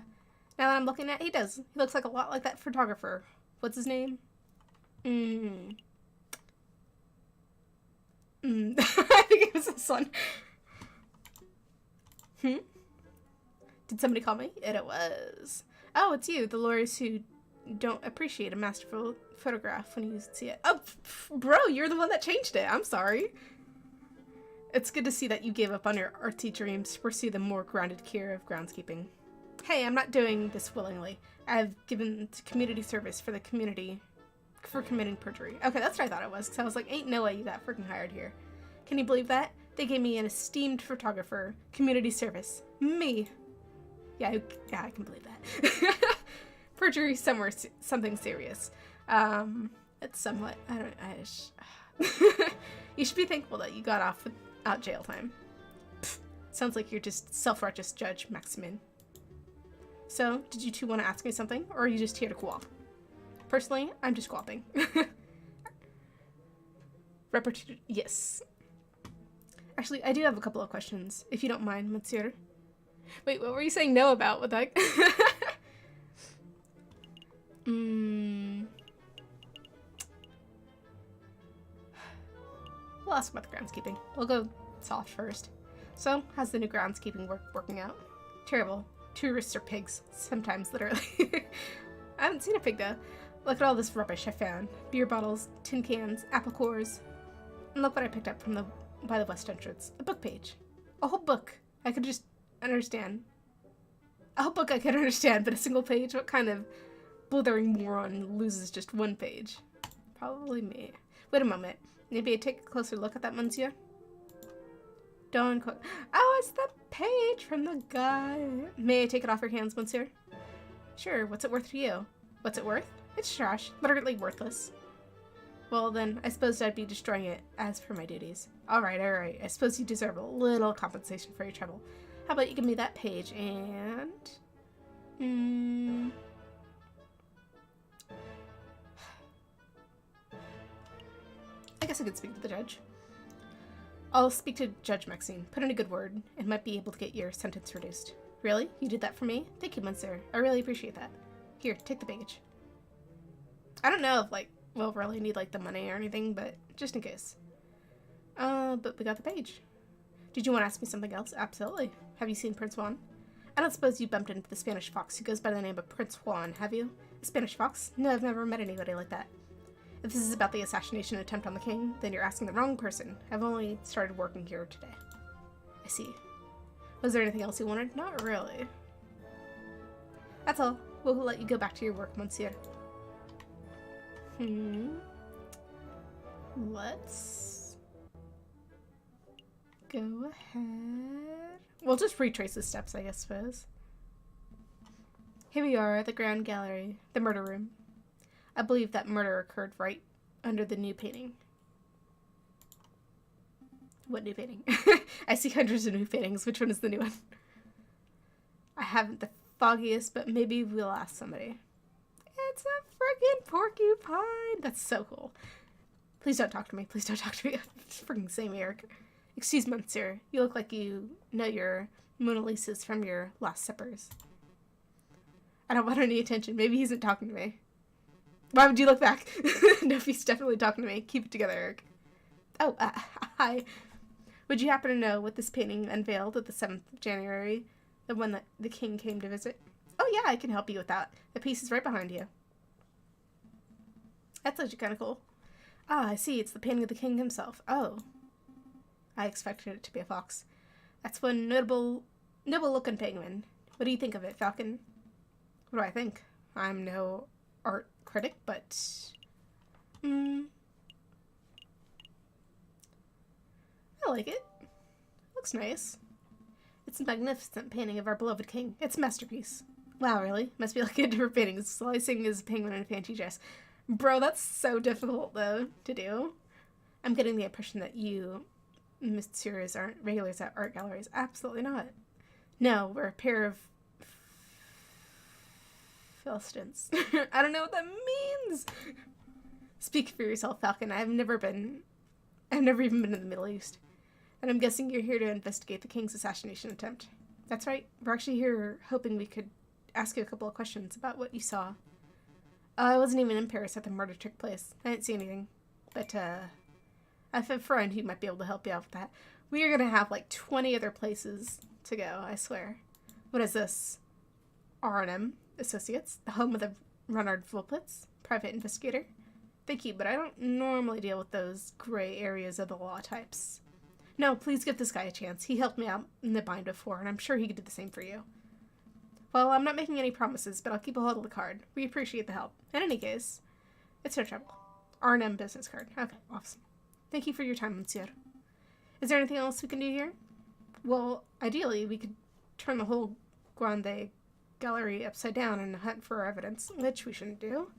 Now that I'm looking at it, he does. He looks like a lot like that photographer. What's his name? I think it was his son. Did somebody call me? It was. Oh, it's you, the lawyers who don't appreciate a masterful photograph when you see it. Oh, bro, you're the one that changed it. I'm sorry. It's good to see that you gave up on your artsy dreams to pursue the more grounded care of groundskeeping. Hey, I'm not doing this willingly. I've given to community service for the community for committing perjury. Okay, that's what I thought it was, because I was like, ain't no way you got freaking hired here. Can you believe that? They gave me an esteemed photographer, community service. Me. Yeah, I can believe that. Perjury somewhere, something serious. It's somewhat, you should be thankful that you got off without jail time. Pfft, sounds like you're just self-righteous Judge Maximin. So, did you two want to ask me something, or are you just here to co-op? Personally, I'm just co-oping. Yes. Actually, I do have a couple of questions, if you don't mind, monsieur. Wait, what were you saying no about? What the heck? We'll ask about the groundskeeping. We'll go soft first. So, how's the new groundskeeping working out? Terrible. Tourists are pigs. Sometimes, literally. I haven't seen a pig, though. Look at all this rubbish I found. Beer bottles, tin cans, apple cores. And look what I picked up from by the west entrance. A book page. A whole book. I could just understand. A whole book I could understand, but a single page? What kind of blithering moron loses just one page? Probably me. Wait a moment. Maybe I take a closer look at that, monsieur? Don't quote. Oh, it's the page from the guy. May I take it off your hands, monsieur? Sure, what's it worth to you? What's it worth? It's trash. Literally worthless. Well then, I suppose I'd be destroying it as per my duties. Alright, alright. I suppose you deserve a little compensation for your trouble. How about you give me that page and... I guess I could speak to the judge. I'll speak to Judge Maxine. Put in a good word and might be able to get your sentence reduced. Really? You did that for me? Thank you, monsieur. I really appreciate that. Here, take the page. I don't know if, like, we'll really need, like, the money or anything, but just in case. But we got the page. Did you want to ask me something else? Absolutely. Have you seen Prince Juan? I don't suppose you bumped into the Spanish fox who goes by the name of Prince Juan, have you? A Spanish fox? No, I've never met anybody like that. If this is about the assassination attempt on the king, then you're asking the wrong person. I've only started working here today. I see. Was there anything else you wanted? Not really. That's all. We'll let you go back to your work, monsieur. Let's go ahead. We'll just retrace the steps, I guess, suppose. Here we are at the Grand Gallery, the murder room. I believe that murder occurred right under the new painting. What new painting? I see hundreds of new paintings. Which one is the new one? I haven't the foggiest, but maybe we'll ask somebody. It's a freaking porcupine! That's so cool. Please don't talk to me. Please don't talk to me. It's freaking same Eric. Excuse me, monsieur. You look like you know your Mona Lisa's from your Last Suppers. I don't want any attention. Maybe he isn't talking to me. Why would you look back? No, he's definitely talking to me. Keep it together, Eric. Oh, hi. Would you happen to know what this painting unveiled at the 7th of January, the one that the king came to visit? Oh, yeah, I can help you with that. The piece is right behind you. That's actually kind of cool. Ah, I see. It's the painting of the king himself. Oh. I expected it to be a fox. That's one noble-looking penguin. What do you think of it, Falcon? What do I think? I'm no art critic, but... I like it. Looks nice. It's a magnificent painting of our beloved king. It's a masterpiece. Wow, really? Must be like a different painting. Slicing his penguin in a fancy dress. Bro, that's so difficult, though, to do. I'm getting the impression that you, messieurs, aren't regulars at art galleries. Absolutely not. No, we're a pair of Philistines. I don't know what that means. Speak for yourself, Falcon. I've never even been in the Middle East. And I'm guessing you're here to investigate the king's assassination attempt. That's right. We're actually here hoping we could ask you a couple of questions about what you saw. I wasn't even in Paris at the murder took place. I didn't see anything. But, I have a friend who might be able to help you out with that. We are going to have, like, 20 other places to go, I swear. What is this? R&M Associates, the home of the Renard Volplitz, private investigator. Thank you, but I don't normally deal with those gray areas of the law types. No, please give this guy a chance. He helped me out in the bind before, and I'm sure he could do the same for you. Well, I'm not making any promises, but I'll keep a hold of the card. We appreciate the help. In any case, it's no trouble. R&M business card. Okay, awesome. Thank you for your time, monsieur. Is there anything else we can do here? Well, ideally, we could turn the whole Grande Gallery upside down and hunt for evidence, which we shouldn't do.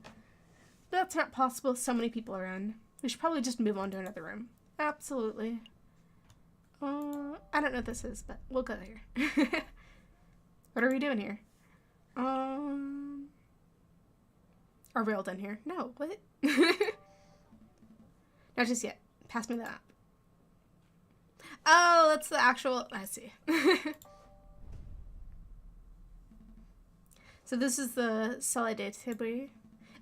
But that's not possible with so many people around. We should probably just move on to another room. Absolutely. I don't know what this is, but we'll go here. What are we doing here? Are we all done here? No, what? Not just yet. Pass me that. Oh, that's the actual... I see. So this is the Salle de Table.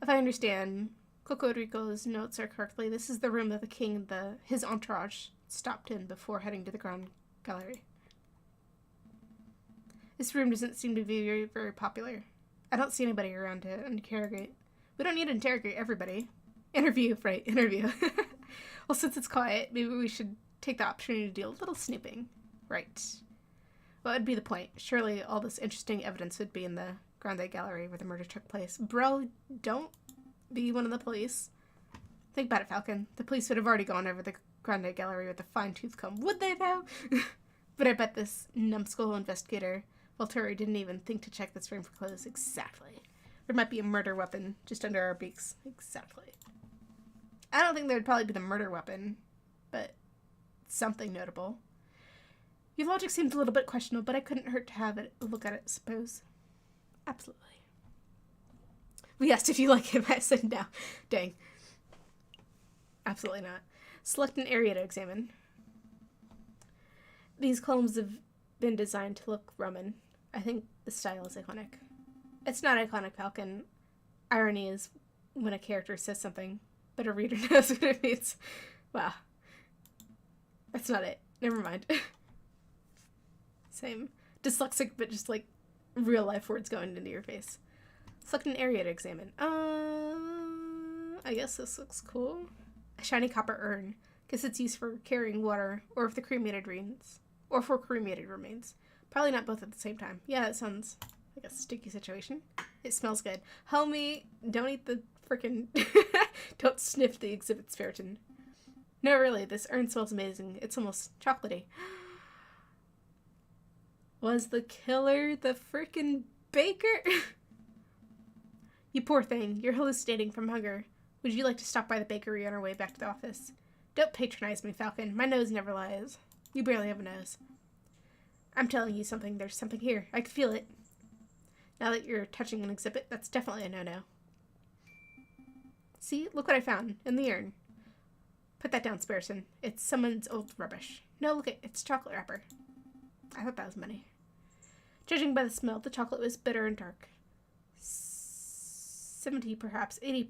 If I understand Cocorico's notes are correctly, this is the room that the king and his entourage stopped in before heading to the Grand Gallery. This room doesn't seem to be very, very popular. I don't see anybody around to interrogate. We don't need to interrogate everybody. Interview, right, interview. Well, since it's quiet, maybe we should take the opportunity to do a little snooping. Right. What would be the point? Surely all this interesting evidence would be in the Grande Gallery where the murder took place. Bro, don't be one of the police. Think about it, Falcon. The police would have already gone over the Grande Gallery with a fine-tooth comb. Would they, though? But I bet this numbskull investigator, Volturi, didn't even think to check this room for clothes. Exactly. There might be a murder weapon just under our beaks. Exactly. I don't think there'd probably be the murder weapon, but something notable. Your logic seems a little bit questionable, but I couldn't hurt to have a look at it, I suppose. Absolutely. We asked if you like him. I said no. Dang. Absolutely not. Select an area to examine. These columns have been designed to look Roman. I think the style is iconic. It's not iconic, Falcon. Irony is when a character says something, but a reader knows what it means. Wow. That's not it. Never mind. Same. Dyslexic, but just like real life words going into your face. Select an area to examine. I guess this looks cool. A shiny copper urn. Guess it's used for carrying water, or for cremated remains. Probably not both at the same time. Yeah, it sounds like a sticky situation. It smells good. Homie, don't eat the frickin' don't sniff the exhibit, Spiriton. No, really, this urn smells amazing. It's almost chocolatey. Was the killer the frickin' baker? You poor thing. You're hallucinating from hunger. Would you like to stop by the bakery on our way back to the office? Don't patronize me, Falcon. My nose never lies. You barely have a nose. I'm telling you something. There's something here. I can feel it. Now that you're touching an exhibit, that's definitely a no-no. See? Look what I found in the urn. Put that down, Spiriton. It's someone's old rubbish. No, look it. It's chocolate wrapper. I thought that was money. Judging by the smell, the chocolate was bitter and dark. 70, perhaps 80%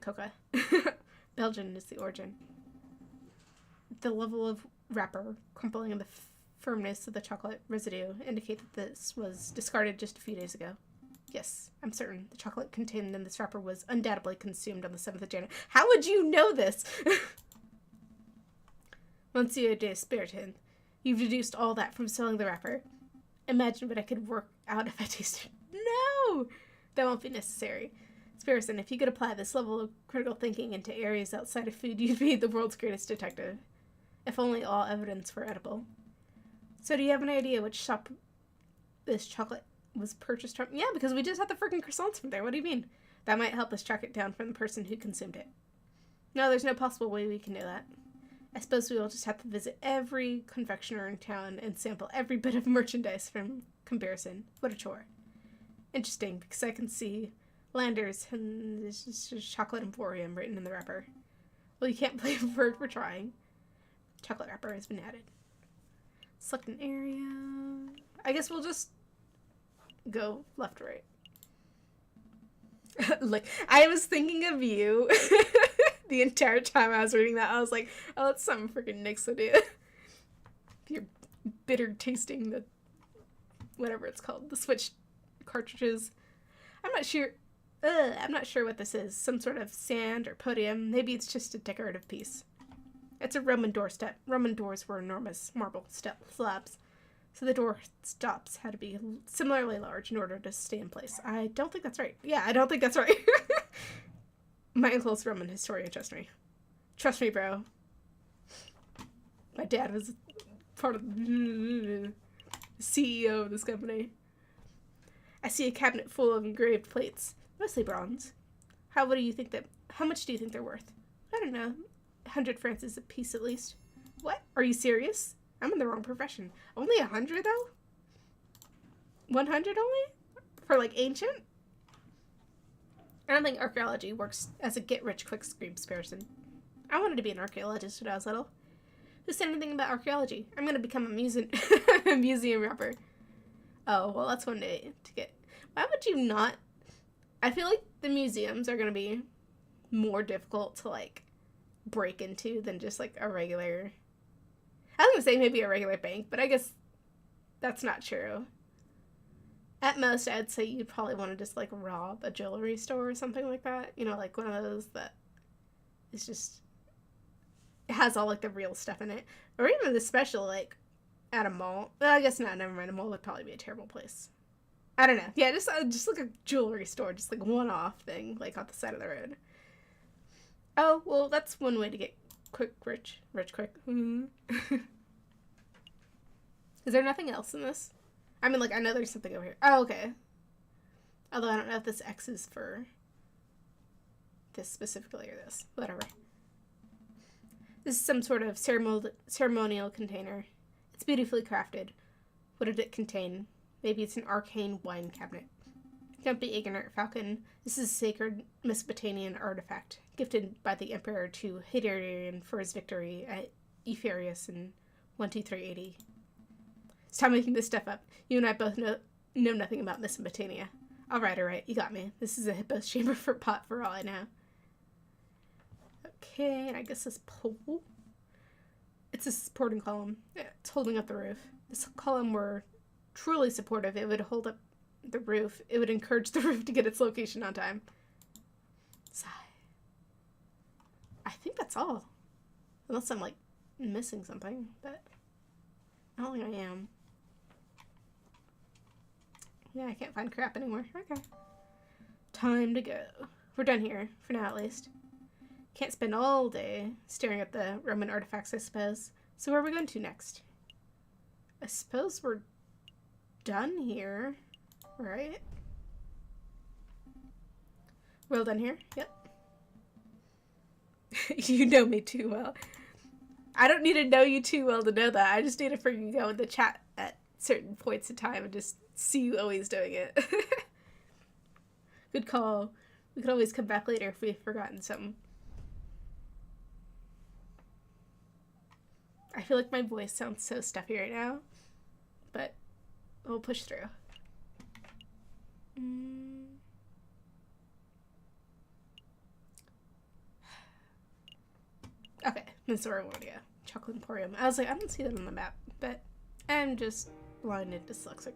coca. Belgian is the origin. The level of wrapper, crumpling, and the firmness of the chocolate residue indicate that this was discarded just a few days ago. Yes, I'm certain the chocolate contained in this wrapper was undoubtedly consumed on the 7th of January. How would you know this? Monsieur de Spiriton, you've deduced all that from selling the wrapper. Imagine what I could work out if I tasted it. No! That won't be necessary. Spiriton, if you could apply this level of critical thinking into areas outside of food, you'd be the world's greatest detective. If only all evidence were edible. So do you have an idea which shop this chocolate was purchased from? Yeah, because we just had the freaking croissants from there. What do you mean? That might help us track it down from the person who consumed it. No, there's no possible way we can know that. I suppose we will just have to visit every confectioner in town and sample every bit of merchandise from comparison. What a chore. Interesting, because I can see Landers and there's just a chocolate emporium written in the wrapper. Well, you can't blame a bird for trying. Chocolate wrapper has been added. Select an area. I guess we'll just go left or right. Like, I was thinking of you the entire time I was reading that. I was like, oh, that's something freaking Nick's idea. You're bitter tasting the whatever it's called, the Switch cartridges. I'm not sure what this is. Some sort of sand or podium. Maybe it's just a decorative piece. It's a Roman doorstep. Roman doors were enormous marble slabs, so the door stops had to be similarly large in order to stay in place. I don't think that's right. Yeah, I don't think that's right. My uncle's Roman historian, trust me. Trust me, bro. My dad was part of the CEO of this company. I see a cabinet full of engraved plates, mostly bronze. How much do you think they're worth? I don't know. 100 francs a piece at least. What? Are you serious? I'm in the wrong profession. Only 100 though? 100 only? For like ancient? I don't think archaeology works as a get-rich-quick scheme, Spiriton. I wanted to be an archaeologist when I was little. Who said anything about archaeology? I'm going to become a museum rapper. Oh, well, that's one day to get. Why would you not? I feel like the museums are going to be more difficult to, like, break into than just, like, a regular. I was going to say maybe a regular bank, but I guess that's not true. At most, I'd say you'd probably want to just, like, rob a jewelry store or something like that. You know, like one of those that is just, it has all, like, the real stuff in it. Or even the special, like, at a mall. Well, I guess not, never mind. A mall would probably be a terrible place. I don't know. Yeah, just like a jewelry store, just, like, one-off thing, like, on the side of the road. Oh, well, that's one way to get rich quick. Is there nothing else in this? I mean, like, I know there's something over here. Oh, okay. Although I don't know if this X is for this specifically or this. Whatever. This is some sort of ceremonial container. It's beautifully crafted. What did it contain? Maybe it's an arcane wine cabinet. Don't be ignorant, Falcon. This is a sacred Mesopotamian artifact, gifted by the Emperor to Hadrian for his victory at Euphorius in 12380. Stop making this stuff up. You and I both know nothing about Mesopotamia. Alright, you got me. This is a hippo's chamber for pot for all I know. Okay, and I guess this pole. It's a supporting column. It's holding up the roof. This column were truly supportive. It would hold up the roof. It would encourage the roof to get its location on time. Sigh. I think that's all. Unless I'm, like, missing something, but I don't think I am. Yeah, I can't find crap anymore. Okay. Time to go. We're done here, for now at least. Can't spend all day staring at the Roman artifacts, I suppose. So where are we going to next? I suppose we're done here, right? We're all done here? Yep. You know me too well. I don't need to know you too well to know that. I just need to freaking go in the chat at certain points in time and just see you always doing it. Good call. We could always come back later if we've forgotten something. I feel like my voice sounds so stuffy right now, but we'll push through. Okay, this is where I want to go. Chocolate Emporium. I was like, I don't see that on the map, but I'm just blind and dyslexic.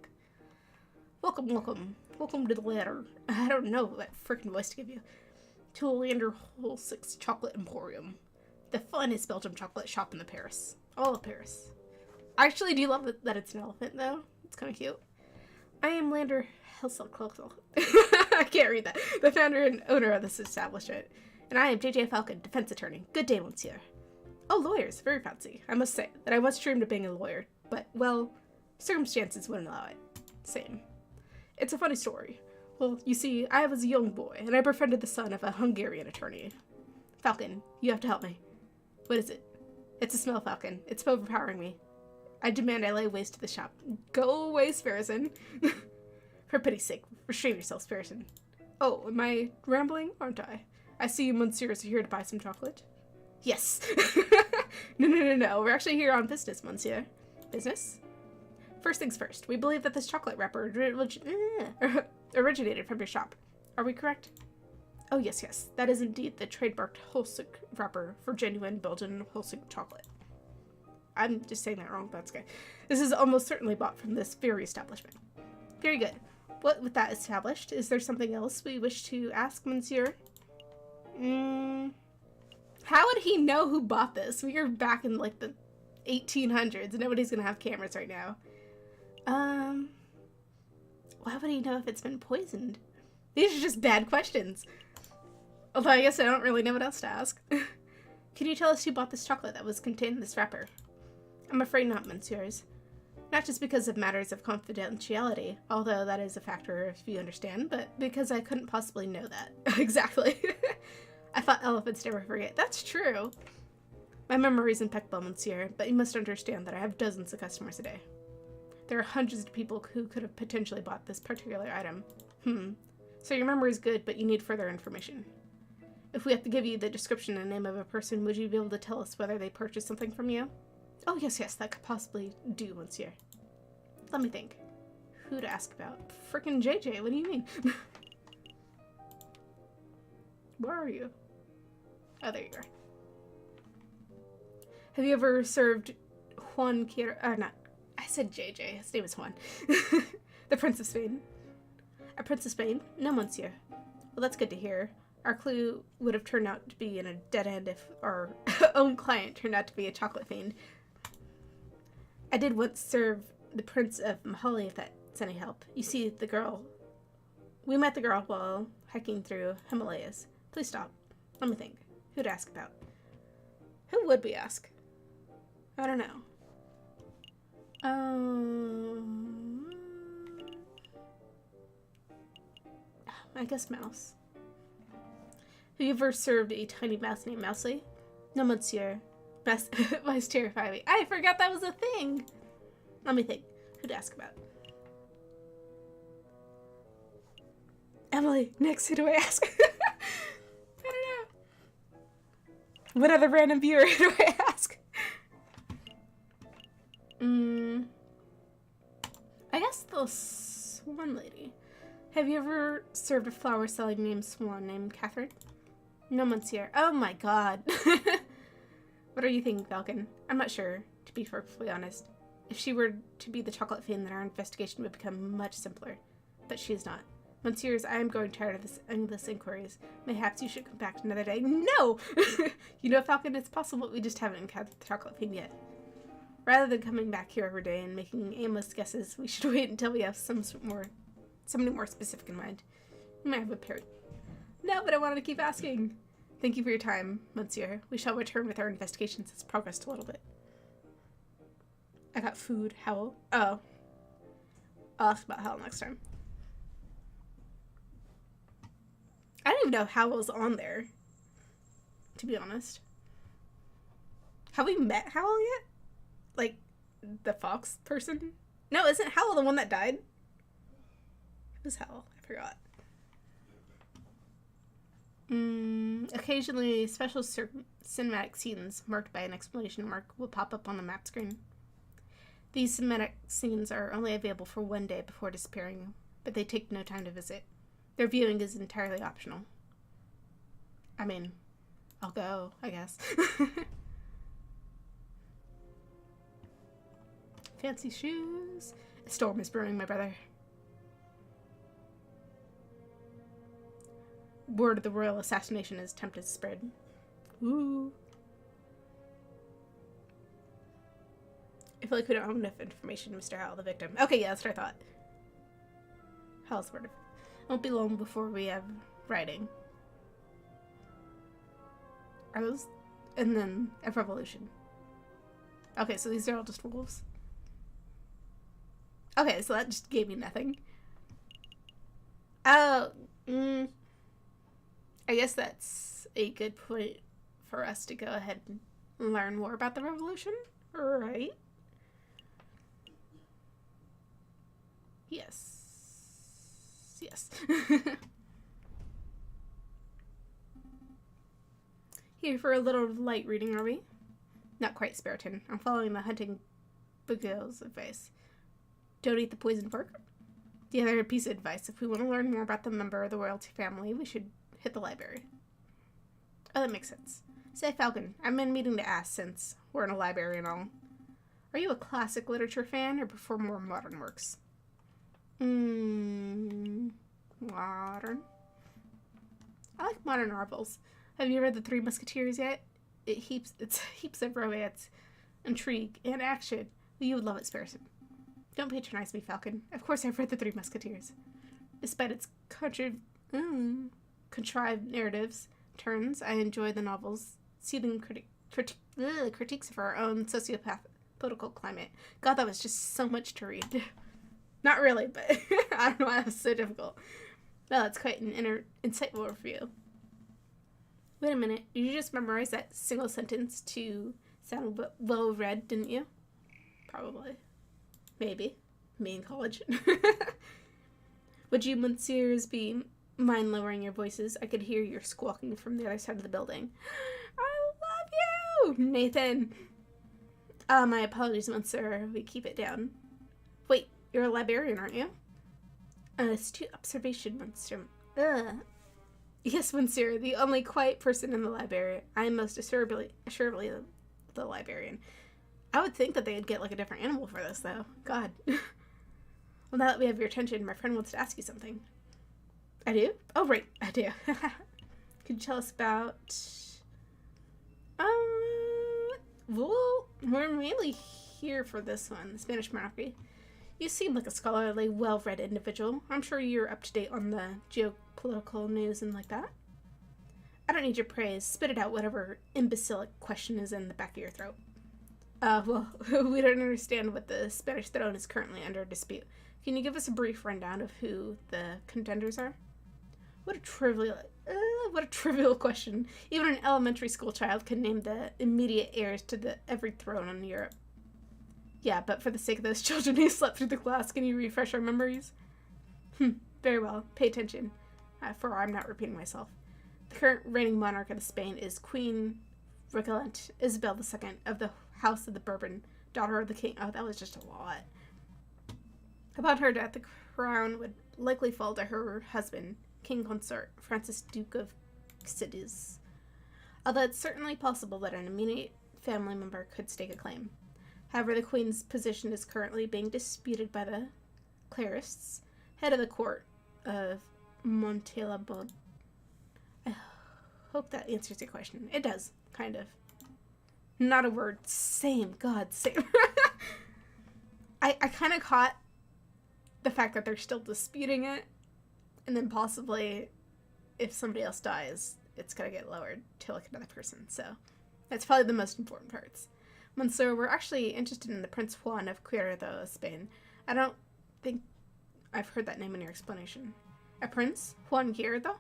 Welcome, welcome. Welcome to the ladder. I don't know that freaking voice to give you. To Lander Whole 6 Chocolate Emporium. The funnest Belgium chocolate shop in the Paris. All of Paris. I actually do love that it's an elephant, though. It's kind of cute. I am Lander Helsel. I can't read that. The founder and owner of this establishment. And I am J.J. Falcon, defense attorney. Good day, monsieur. Oh, lawyers. Very fancy. I must say that I once dreamed of being a lawyer, but, well, circumstances wouldn't allow it. Same. It's a funny story. Well, you see, I was a young boy, and I befriended the son of a Hungarian attorney. Falcon, you have to help me. What is it? It's a smell, Falcon. It's overpowering me. I demand I lay waste to the shop. Go away, Sparrison. For pity's sake, restrain yourself, Sparrison. Oh, am I rambling? Aren't I? I see you monsieurs are here to buy some chocolate. Yes. No. We're actually here on business, monsieur. Business? First things first. We believe that this chocolate wrapper originated from your shop. Are we correct? Oh, yes. That is indeed the trademarked Holsik wrapper for genuine Belgian Holsik chocolate. I'm just saying that wrong, but that's okay. This is almost certainly bought from this very establishment. Very good. What with that established, is there something else we wish to ask, monsieur? How would he know who bought this? We are back in, like, the 1800s, and nobody's gonna have cameras right now. Why would he know if it's been poisoned? These are just bad questions. Although I guess I don't really know what else to ask. Can you tell us who bought this chocolate that was contained in this wrapper? I'm afraid not, monsieurs. Not just because of matters of confidentiality, although that is a factor if you understand, but because I couldn't possibly know that. Exactly. I thought elephants never forget. That's true. My memory's impeccable, monsieur, but you must understand that I have dozens of customers a day. There are hundreds of people who could have potentially bought this particular item. So your memory is good, but you need further information. If we have to give you the description and name of a person, would you be able to tell us whether they purchased something from you? Oh, yes, that could possibly do, monsieur. Let me think. Who to ask about? Frickin' JJ, what do you mean? Where are you? Oh, there you are. Have you ever served Juan not. I said JJ. His name is Juan. The Prince of Spain. A Prince of Spain? No, monsieur. Well, that's good to hear. Our clue would have turned out to be in a dead end if our own client turned out to be a chocolate fiend. I did once serve the Prince of Mahali, if that's any help. You see, we met the girl while hiking through Himalayas. Please stop. Let me think. Who to ask about? Who would we ask? I don't know. I guess mouse. Have you ever served a tiny mouse named Mousely? No, monsieur. Mice terrify me. I forgot that was a thing. Let me think. Who to ask about? Emily, next, who do I ask? I don't know. What other random viewer do I ask? I guess the Swan Lady. Have you ever served a flower selling named Swan named Catherine? No, monsieur. Oh my god. What are you thinking, Falcon? I'm not sure, to be perfectly honest. If she were to be the chocolate fiend, then our investigation would become much simpler. But she is not. Monsieurs, I am growing tired of this endless inquiries. Mayhaps you should come back another day. No! You know, Falcon, it's possible we just haven't encountered the chocolate fiend yet. Rather than coming back here every day and making aimless guesses, we should wait until we have something more specific in mind. You might have a period. No, but I wanted to keep asking. Thank you for your time, monsieur. We shall return with our investigations as progressed a little bit. I got food. Howl. Oh. I'll ask about Howl next time. I don't even know if Howl's on there, to be honest. Have we met Howl yet? Like, the fox person? No, isn't Howl the one that died? Who's Howl? I forgot. Occasionally, special cinematic scenes marked by an exclamation mark will pop up on the map screen. These cinematic scenes are only available for one day before disappearing, but they take no time to visit. Their viewing is entirely optional. I mean, I'll go, I guess. Fancy shoes. A storm is brewing, my brother. Word of the royal assassination is attempted to spread. Ooh. I feel like we don't have enough information, Mr. Howell, the victim. Okay, yeah, that's what I thought. Howell's word of... It won't be long before we have writing. Are those... And then a revolution. Okay, so these are all just rules. Okay, so that just gave me nothing. Oh, I guess that's a good point for us to go ahead and learn more about the revolution, right? Yes. Yes. Here for a little light reading, are we? Not quite, Spiriton. I'm following the hunting Bugale's advice. Don't eat the poisoned pork. The other piece of advice, if we want to learn more about the member of the royalty family, we should hit the library. Oh, that makes sense. Say, Falcon, I've been meaning to ask since we're in a library and all. Are you a classic literature fan or prefer more modern works? Modern. I like modern novels. Have you read The Three Musketeers yet? It's heaps of romance, intrigue, and action. You would love it, Spiriton. Don't patronize me, Falcon. Of course I've read The Three Musketeers. Despite its contrived narratives, turns, I enjoy the novel's seething critiques of our own sociopath political climate. God, that was just so much to read. Not really, but I don't know why that was so difficult. No, that's quite an insightful review. Wait a minute, did you just memorize that single sentence to sound well read, didn't you? Probably. Maybe. Me in college. Would you, monsieurs, mind lowering your voices? I could hear your squawking from the other side of the building. I love you, Nathan. My apologies, monsieur. We keep it down. Wait, you're a librarian, aren't you? Astute observation, monsieur. Yes, monsieur, the only quiet person in the library. I am most assuredly the librarian. I would think that they'd get like a different animal for this, though. God. Well, now that we have your attention, my friend wants to ask you something. I do? Oh, right, I do. Could you tell us about... Well, we're mainly here for this one, the Spanish monarchy. You seem like a scholarly, well-read individual. I'm sure you're up to date on the geopolitical news and like that. I don't need your praise. Spit it out, whatever imbecilic question is in the back of your throat. Well, we don't understand what the Spanish throne is currently under dispute. Can you give us a brief rundown of who the contenders are? What a trivial question. Even an elementary school child can name the immediate heirs to every throne in Europe. Yeah, but for the sake of those children who slept through the class, can you refresh our memories? Very well. Pay attention, for I'm not repeating myself. The current reigning monarch of Spain is Queen Regent Isabel II of the House of the Bourbon, daughter of the king. Oh, that was just a lot. Upon her death, the crown would likely fall to her husband, King Consort Francis, Duke of Cadiz. Although it's certainly possible that an immediate family member could stake a claim. However, the Queen's position is currently being disputed by the Clarists, head of the court of Montalbot. I hope that answers your question. It does, kind of. Not a word. Same. God, same. I kind of caught the fact that they're still disputing it, and then possibly if somebody else dies, it's going to get lowered to like another person. So that's probably the most important parts. Monsieur, we're actually interested in the Prince Juan of Querétaro, Spain. I don't think I've heard that name in your explanation. A prince? Juan Querétaro?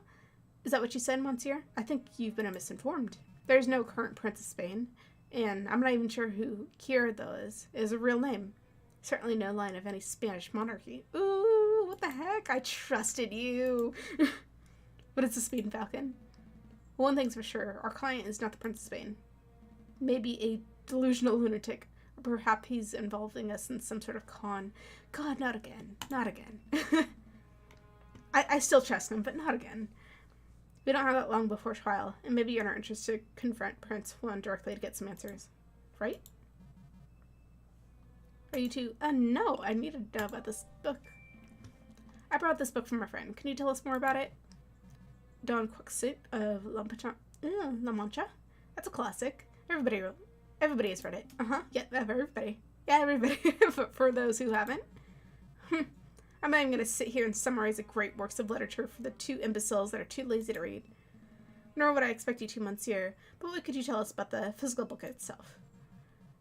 Is that what you said, Monsieur? I think you've been misinformed. There's no current prince of Spain, and I'm not even sure who Querétaro is a real name. Certainly no line of any Spanish monarchy. Ooh, what the heck? I trusted you. But it's a Spain Falcon. One thing's for sure, our client is not the Prince of Spain. Maybe a delusional lunatic, or perhaps he's involving us in some sort of con. God, not again. Not again. I still trust him, but not again. We don't have that long before trial, and maybe you're not interested to confront Prince Juan directly to get some answers. Right? Are you two? No, I need to know about this book. I brought this book from a friend. Can you tell us more about it? Don Quixote of La Mancha? That's a classic. Everybody has read it. Yeah, everybody. Yeah, everybody. But for those who haven't. I'm not even going to sit here and summarize the great works of literature for the two imbeciles that are too lazy to read. Nor would I expect you to, Monsieur, but what could you tell us about the physical book itself?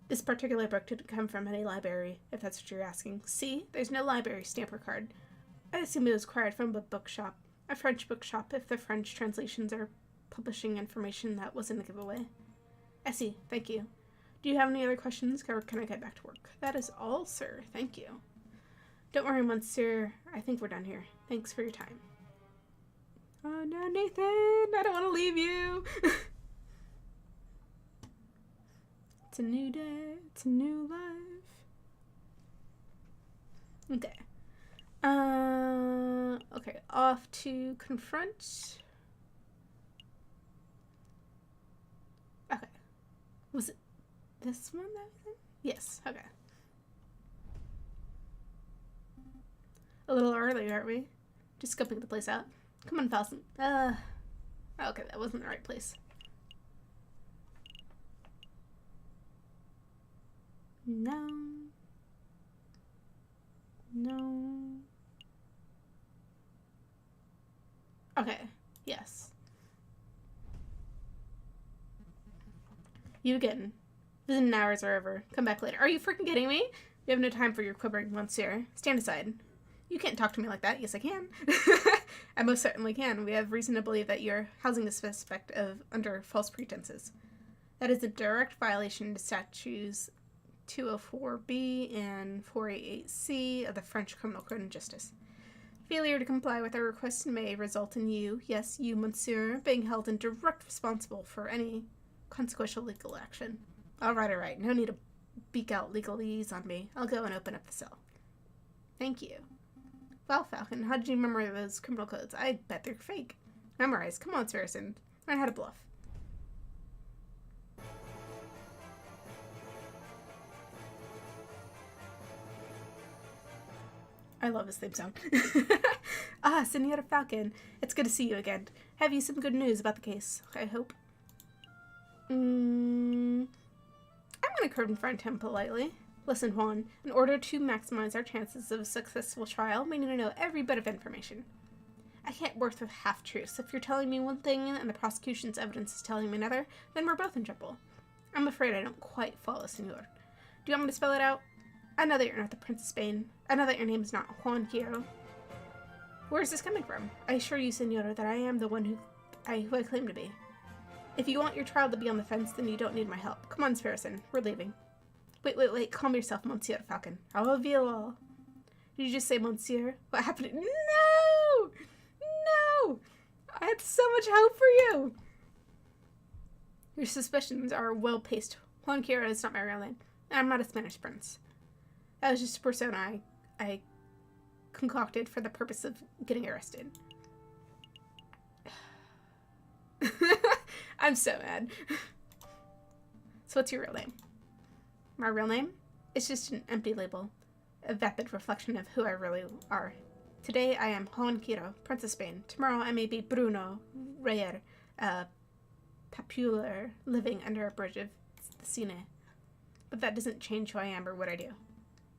This particular book didn't come from any library, if that's what you're asking. See, there's no library stamp or card. I assume it was acquired from a bookshop. A French bookshop, if the French translations are publishing information that wasn't a giveaway. I see, thank you. Do you have any other questions, or can I get back to work? That is all, sir. Thank you. Don't worry, Monsieur. I think we're done here. Thanks for your time. Oh, no, Nathan. I don't want to leave you. It's a new day. It's a new life. Okay. Okay. Off to confront. Okay. Was it this one that was in? Yes. Okay. A little early, aren't we? Just scoping the place out. Come on, Falcon. Okay, that wasn't the right place. No. No. Okay, yes. You again. Visiting hours are over. Come back later. Are you freaking kidding me? We have no time for your quibbling, Monsieur. Stand aside. You can't talk to me like that. Yes, I can. I most certainly can. We have reason to believe that you're housing the suspect under false pretenses. That is a direct violation to statutes 204B and 488C of the French Criminal Code and Justice. Failure to comply with our request may result in you, yes, you, Monsieur, being held in direct responsible for any consequential legal action. All right. No need to beak out legalese on me. I'll go and open up the cell. Thank you. Well, Falcon, how did you memorize those criminal codes? I bet they're fake. Memorize. Come on, Saracen. Learn how to bluff. I love his theme song. Senora Falcon. It's good to see you again. Have you some good news about the case, I hope? I'm going to confront him politely. Listen, Juan, in order to maximize our chances of a successful trial, we need to know every bit of information. I can't work with half-truths. If you're telling me one thing and the prosecution's evidence is telling me another, then we're both in trouble. I'm afraid I don't quite follow, Senor. Do you want me to spell it out? I know that you're not the Prince of Spain. I know that your name is not Juan Quiro. Where is this coming from? I assure you, Senora, that I am the one who I claim to be. If you want your trial to be on the fence, then you don't need my help. Come on, Sparrowson. We're leaving. Wait. Calm yourself, Monsieur Falcon. I'll reveal all. Did you just say Monsieur? What happened? No! No! I had so much hope for you! Your suspicions are well-paced. Juan Quiro is not my real name. And I'm not a Spanish prince. That was just a persona I concocted for the purpose of getting arrested. I'm so mad. So what's your real name? My real name? It's just an empty label. A vapid reflection of who I really are. Today I am Juan Quiro, Prince of Spain. Tomorrow I may be Bruno Reyer, a popular living under a bridge of the Sine. But that doesn't change who I am or what I do.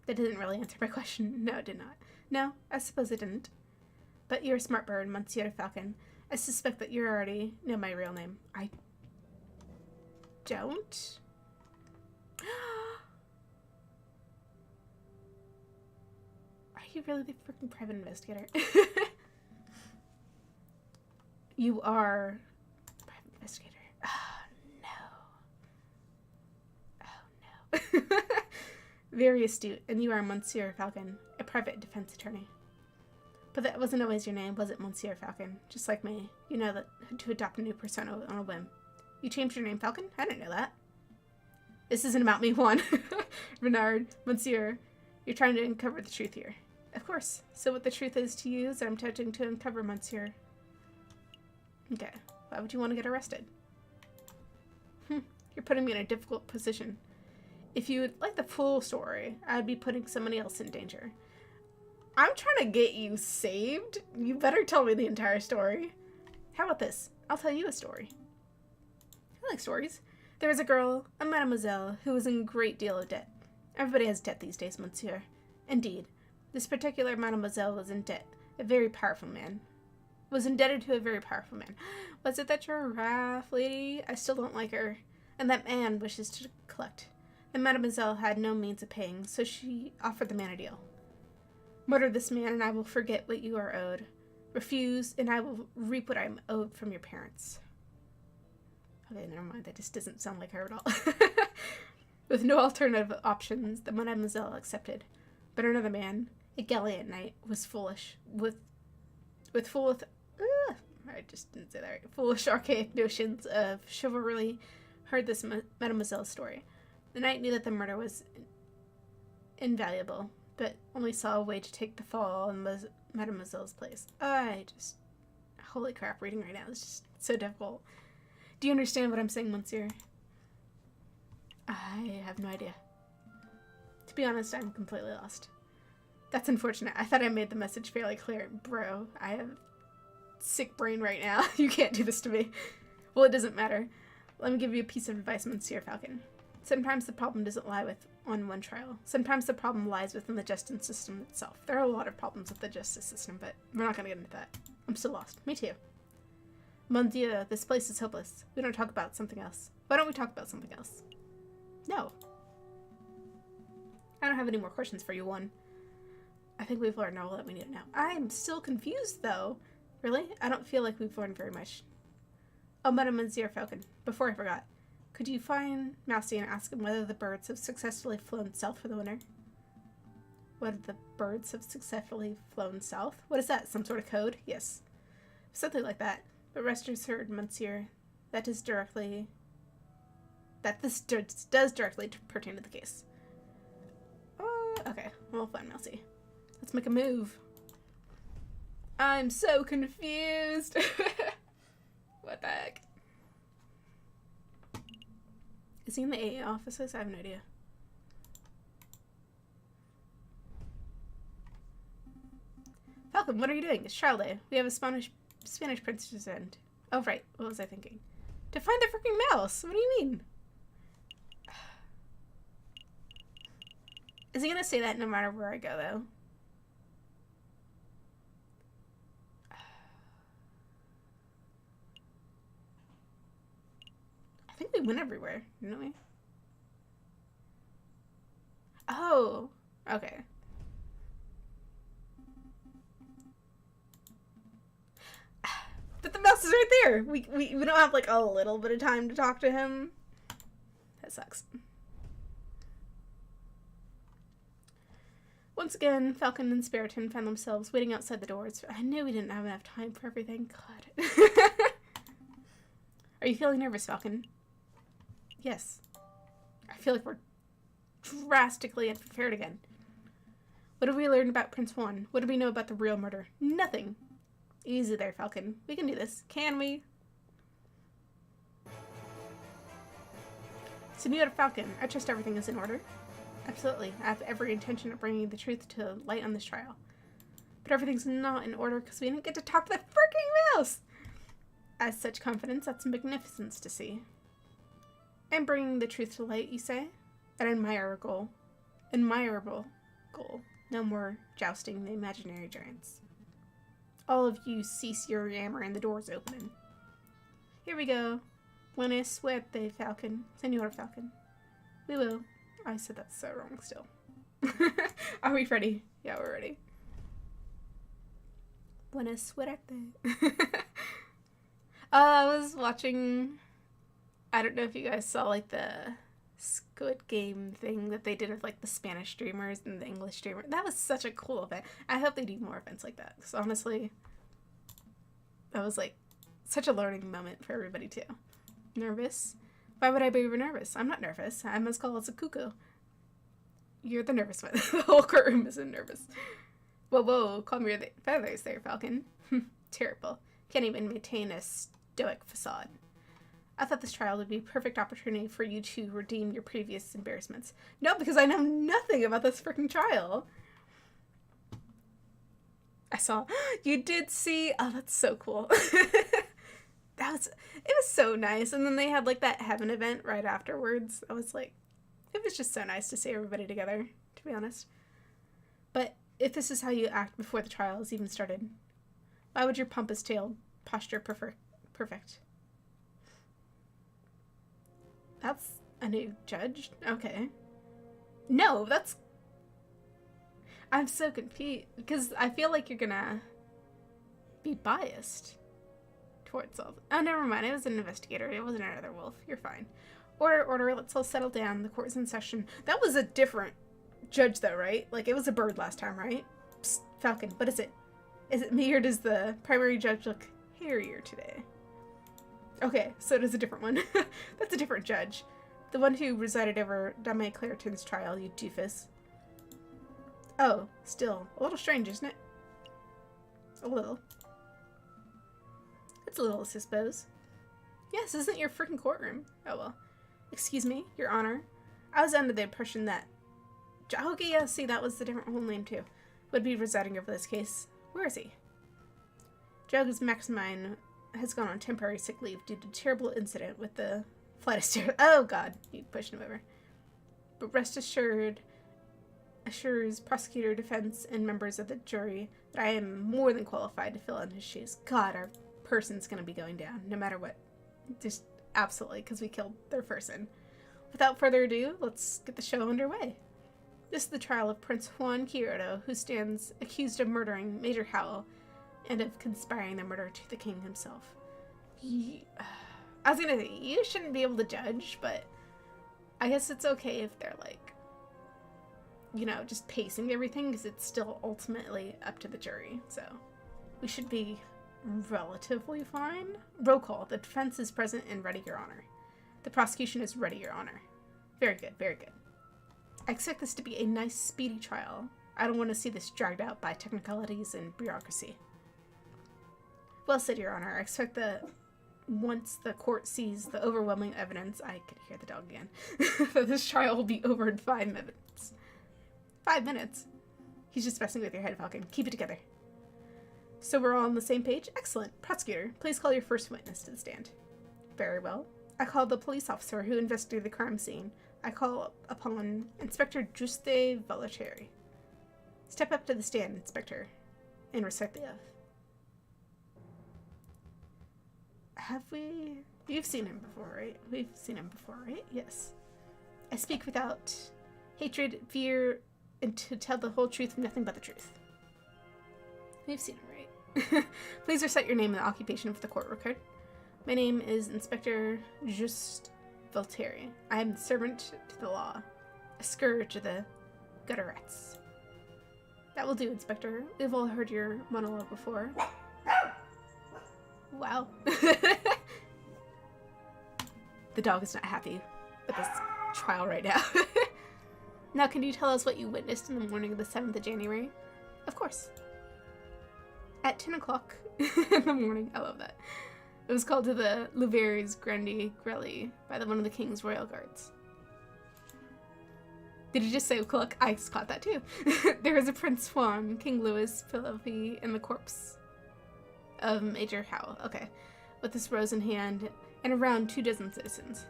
That didn't really answer my question. No, it did not. No, I suppose it didn't. But you're a smart bird, Monsieur Falcon. I suspect that you already know my real name. I don't? Are you really the freaking private investigator? You are private investigator. Oh, no. Very astute, and you are Monsieur Falcon, a private defense attorney. But that wasn't always your name, was it, Monsieur Falcon? Just like me, you know that to adopt a new persona on a whim. You changed your name, Falcon? I didn't know that. This isn't about me, Juan. Renard, Monsieur, you're trying to uncover the truth here. Of course. So what the truth is to you is I'm attempting to uncover, Monsieur. Okay. Why would you want to get arrested? You're putting me in a difficult position. If you would like the full story, I'd be putting somebody else in danger. I'm trying to get you saved. You better tell me the entire story. How about this? I'll tell you a story. I like stories. There was a girl, a mademoiselle, who was in a great deal of debt. Everybody has debt these days, Monsieur. Indeed. This particular mademoiselle was in debt. A very powerful man. Was indebted to a very powerful man. Was it that giraffe lady? I still don't like her. And that man wishes to collect. The mademoiselle had no means of paying, so she offered the man a deal. Murder this man, and I will forget what you are owed. Refuse, and I will reap what I am owed from your parents. Okay, never mind. That just doesn't sound like her at all. With no alternative options, the mademoiselle accepted. But another man, a gallant knight, was foolish. I just didn't say that right. Foolish, archaic notions of chivalry heard this mademoiselle's story. The knight knew that the murder was invaluable, but only saw a way to take the fall in mademoiselle's place. Holy crap, reading right now is just so difficult. Do you understand what I'm saying, Monsieur? I have no idea. To be honest, I'm completely lost. That's unfortunate. I thought I made the message fairly clear. Bro, I have sick brain right now. You can't do this to me. Well, it doesn't matter. Let me give you a piece of advice, Monsieur Falcon. Sometimes the problem doesn't lie on one trial. Sometimes the problem lies within the justice system itself. There are a lot of problems with the justice system, but we're not going to get into that. I'm still lost. Me too. Mon Dieu, this place is hopeless. We don't talk about something else. Why don't we talk about something else? No. I don't have any more questions for you, Juan. I think we've learned all that we need to know. I'm still confused, though. Really? I don't feel like we've learned very much. Oh, Monsieur Falcon, before I forgot. Could you find Mousy and ask him whether the birds have successfully flown south for the winter? Whether the birds have successfully flown south? What is that? Some sort of code? Yes. Something like that. But rest assured, Monsieur, that this does directly pertain to the case. Okay. We'll find Mousy. Let's make a move. I'm so confused. What the heck? Is he in the AA offices? I have no idea. Falcon, what are you doing? It's trial day. We have a Spanish prince to send. Oh, right. What was I thinking? To find the freaking mouse. What do you mean? Is he gonna say that no matter where I go, though? I think we went everywhere, didn't we? is right there. We don't have, like, a little bit of time to talk to him. That sucks. Once again, Falcon and Spiriton found themselves waiting outside the doors. I knew we didn't have enough time for everything. God. Are you feeling nervous, Falcon? Yes. I feel like we're drastically unprepared again. What have we learned about Prince Juan? What do we know about the real murder? Nothing. Easy there, Falcon. We can do this. Can we? Senor Falcon, I trust everything is in order. Absolutely. I have every intention of bringing the truth to light on this trial. But everything's not in order because we didn't get to talk to the freaking mouse! As such confidence, that's magnificence to see. And bringing the truth to light, you say? An admirable goal. No more jousting the imaginary giants. All of you cease your yammer and the door's opening. Here we go. Buena suerte, Falcon. Senor Falcon. We will. I said that so wrong still. Are we ready? Yeah, we're ready. Buena suerte. I was watching, I don't know if you guys saw, like, the Squid Game thing that they did with, like, the Spanish streamers and the English streamer. That was such a cool event. I hope they do more events like that. Because honestly, that was, like, such a learning moment for everybody, too. Nervous? Why would I be nervous? I'm not nervous. I'm as cool as a cuckoo. You're the nervous one. The whole courtroom isn't nervous. Whoa, calm your feathers there, Falcon. Terrible. Can't even maintain a stoic facade. I thought this trial would be a perfect opportunity for you to redeem your previous embarrassments. No, because I know nothing about this freaking trial. I saw, you did see, oh, that's so cool. It was so nice. And then they had, like, that heaven event right afterwards. I was like, it was just so nice to see everybody together, to be honest. But if this is how you act before the trial has even started, why would your pompous tail posture perfect? That's a new judge? Okay. No, that's... I'm so confused, because I feel like you're gonna be biased towards all... Oh, never mind, it was an investigator. It wasn't another wolf. You're fine. Order, let's all settle down. The court is in session. That was a different judge, though, right? Like, it was a bird last time, right? Psst, Falcon, what is it? Is it me, or does the primary judge look hairier today? Okay, so it is a different one. That's a different judge. The one who resided over Dame Clariton's trial, you doofus. Oh, still. A little strange, isn't it? A little. It's a little, I suppose. Yes, isn't your freaking courtroom? Oh, well. Excuse me, Your Honor. I was under the impression that... Okay, yeah, see, that was the different whole name, too. Would be residing over this case. Where is he? Jug's Maximine has gone on temporary sick leave due to a terrible incident with the flight of stairs. Oh, God. You pushed him over. But rest assured... assures prosecutor, defense, and members of the jury that I am more than qualified to fill in his shoes. God, our person's gonna be going down, no matter what. Just absolutely, because we killed their person. Without further ado, let's get the show underway. This is the trial of Prince Juan Quirito, who stands accused of murdering Major Howell and of conspiring the murder to the king himself. I was gonna say, you shouldn't be able to judge, but I guess it's okay if they're like, you know, just pacing everything, because it's still ultimately up to the jury, so we should be relatively fine. Roll call. The defense is present and ready, Your Honor. The prosecution is ready, Your Honor. Very good, very good. I expect this to be a nice, speedy trial. I don't want to see this dragged out by technicalities and bureaucracy. Well said, Your Honor. I expect that once the court sees the overwhelming evidence, I could hear the dog again, that this trial will be over in 5 minutes. 5 minutes? He's just messing with your head, Falcon. Keep it together. So we're all on the same page? Excellent. Prosecutor, please call your first witness to the stand. Very well. I call the police officer who investigated the crime scene. I call upon Inspector Giuste Volatieri. Step up to the stand, Inspector, and recite the oath. Have we... You've seen him before, right? We've seen him before, right? Yes. I speak without hatred, fear, and to tell the whole truth, nothing but the truth. We've seen him, right? Please recite your name and the occupation for the court record. My name is Inspector Just Voltaire. I am the servant to the law, a scourge of the gutterettes. That will do, Inspector. We've all heard your monologue before. Wow. The dog is not happy with this trial right now. Now, can you tell us what you witnessed in the morning of the 7th of January? Of course. At 10 o'clock in the morning, I love that. It was called to the Louveries Grandi Grelli by one of the King's Royal Guards. Did you just say o'clock? I just caught that too. There was a Prince Juan, King Louis Philippi, and the corpse of Major Howell. Okay. With this rose in hand, and around 24 citizens.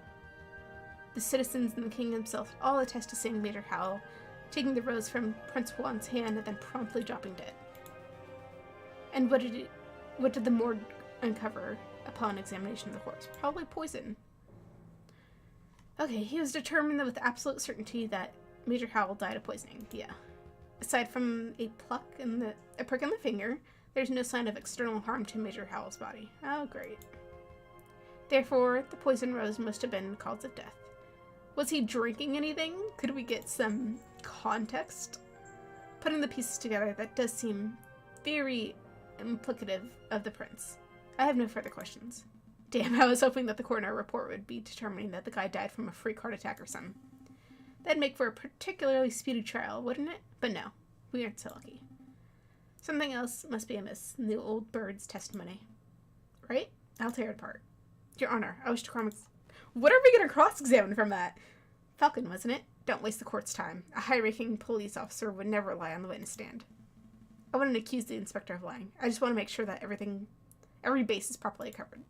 The citizens and the king himself all attest to seeing Major Howell taking the rose from Prince Juan's hand and then promptly dropping dead. And what did the morgue uncover upon examination of the corpse? Probably poison. Okay, he was determined with absolute certainty that Major Howell died of poisoning. Yeah. Aside from a prick in the finger, there's no sign of external harm to Major Howell's body. Oh, great. Therefore, the poison rose must have been cause of death. Was he drinking anything? Could we get some context? Putting the pieces together, that does seem very implicative of the prince. I have no further questions. Damn, I was hoping that the coroner report would be determining that the guy died from a freak heart attack or something. That'd make for a particularly speedy trial, wouldn't it? But no, we aren't so lucky. Something else must be amiss in the old bird's testimony. Right? I'll tear it apart. Your Honor, I wish to What are we going to cross-examine from that? Falcon, wasn't it? Don't waste the court's time. A high-ranking police officer would never lie on the witness stand. I wouldn't accuse the inspector of lying. I just want to make sure that every base is properly covered.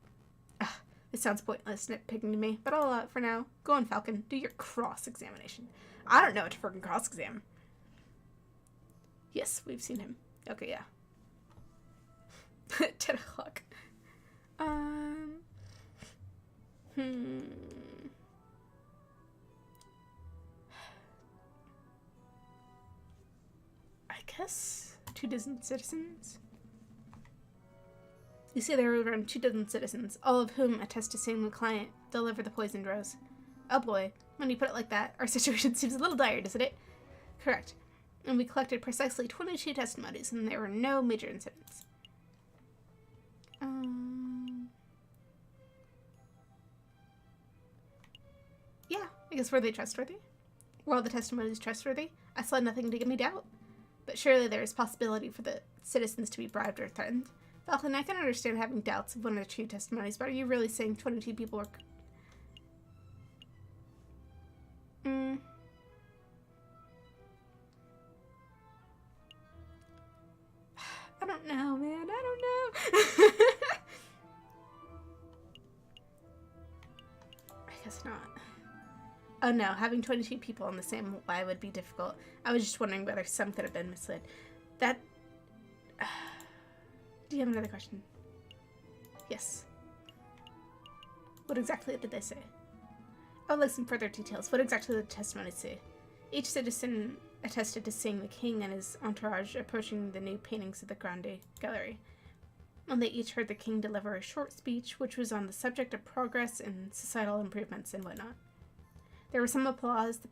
Ugh, it sounds pointless nitpicking to me, but I'll allow it for now. Go on, Falcon. Do your cross-examination. I don't know what to freaking cross-examine. Yes, we've seen him. Okay, yeah. 10 o'clock. I guess 24 citizens? You see, there were around 24 citizens, all of whom attest to seeing the client deliver the poisoned rose. Oh boy, when you put it like that, our situation seems a little dire, doesn't it? Correct. And we collected precisely 22 testimonies, and there were no major incidents. Yeah, I guess were they trustworthy? Were all the testimonies trustworthy? I saw nothing to give me doubt. But surely there is possibility for the citizens to be bribed or threatened. Falcon, I can understand having doubts of one or two testimonies, but are you really saying 22 people were... I don't know, man. I don't know. I guess not. Oh no, having 22 people on the same lie would be difficult. I was just wondering whether some could have been misled. That... Do you have another question? Yes. What exactly did they say? I would like some further details. What exactly did the testimony say? Each citizen attested to seeing the king and his entourage approaching the new paintings of the Grande Gallery. And they each heard the king deliver a short speech, which was on the subject of progress and societal improvements and whatnot. There was some applause. The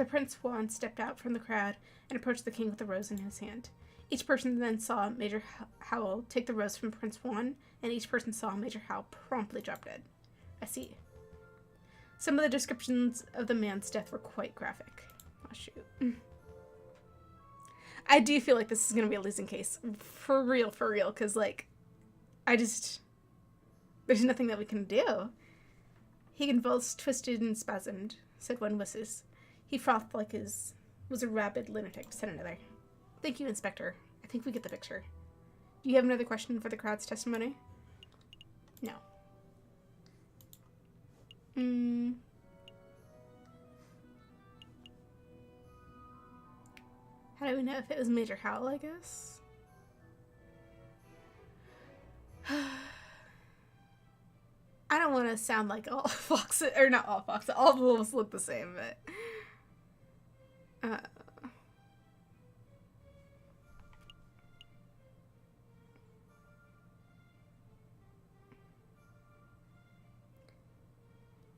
Prince Juan stepped out from the crowd and approached the king with a rose in his hand. Each person then saw Major Howell take the rose from Prince Juan, and each person saw Major Howell promptly drop dead. I see. Some of the descriptions of the man's death were quite graphic. Oh, shoot. I do feel like this is going to be a losing case. For real, because, like, there's nothing that we can do. He convulsed, twisted, and spasmed, said one witness. He frothed like was a rabid lunatic, said another. Thank you, Inspector. I think we get the picture. Do you have another question for the crowd's testimony? No. How do we know if it was Major Howell, I guess? I don't want to sound like all foxes, or not all foxes, all the wolves look the same, but...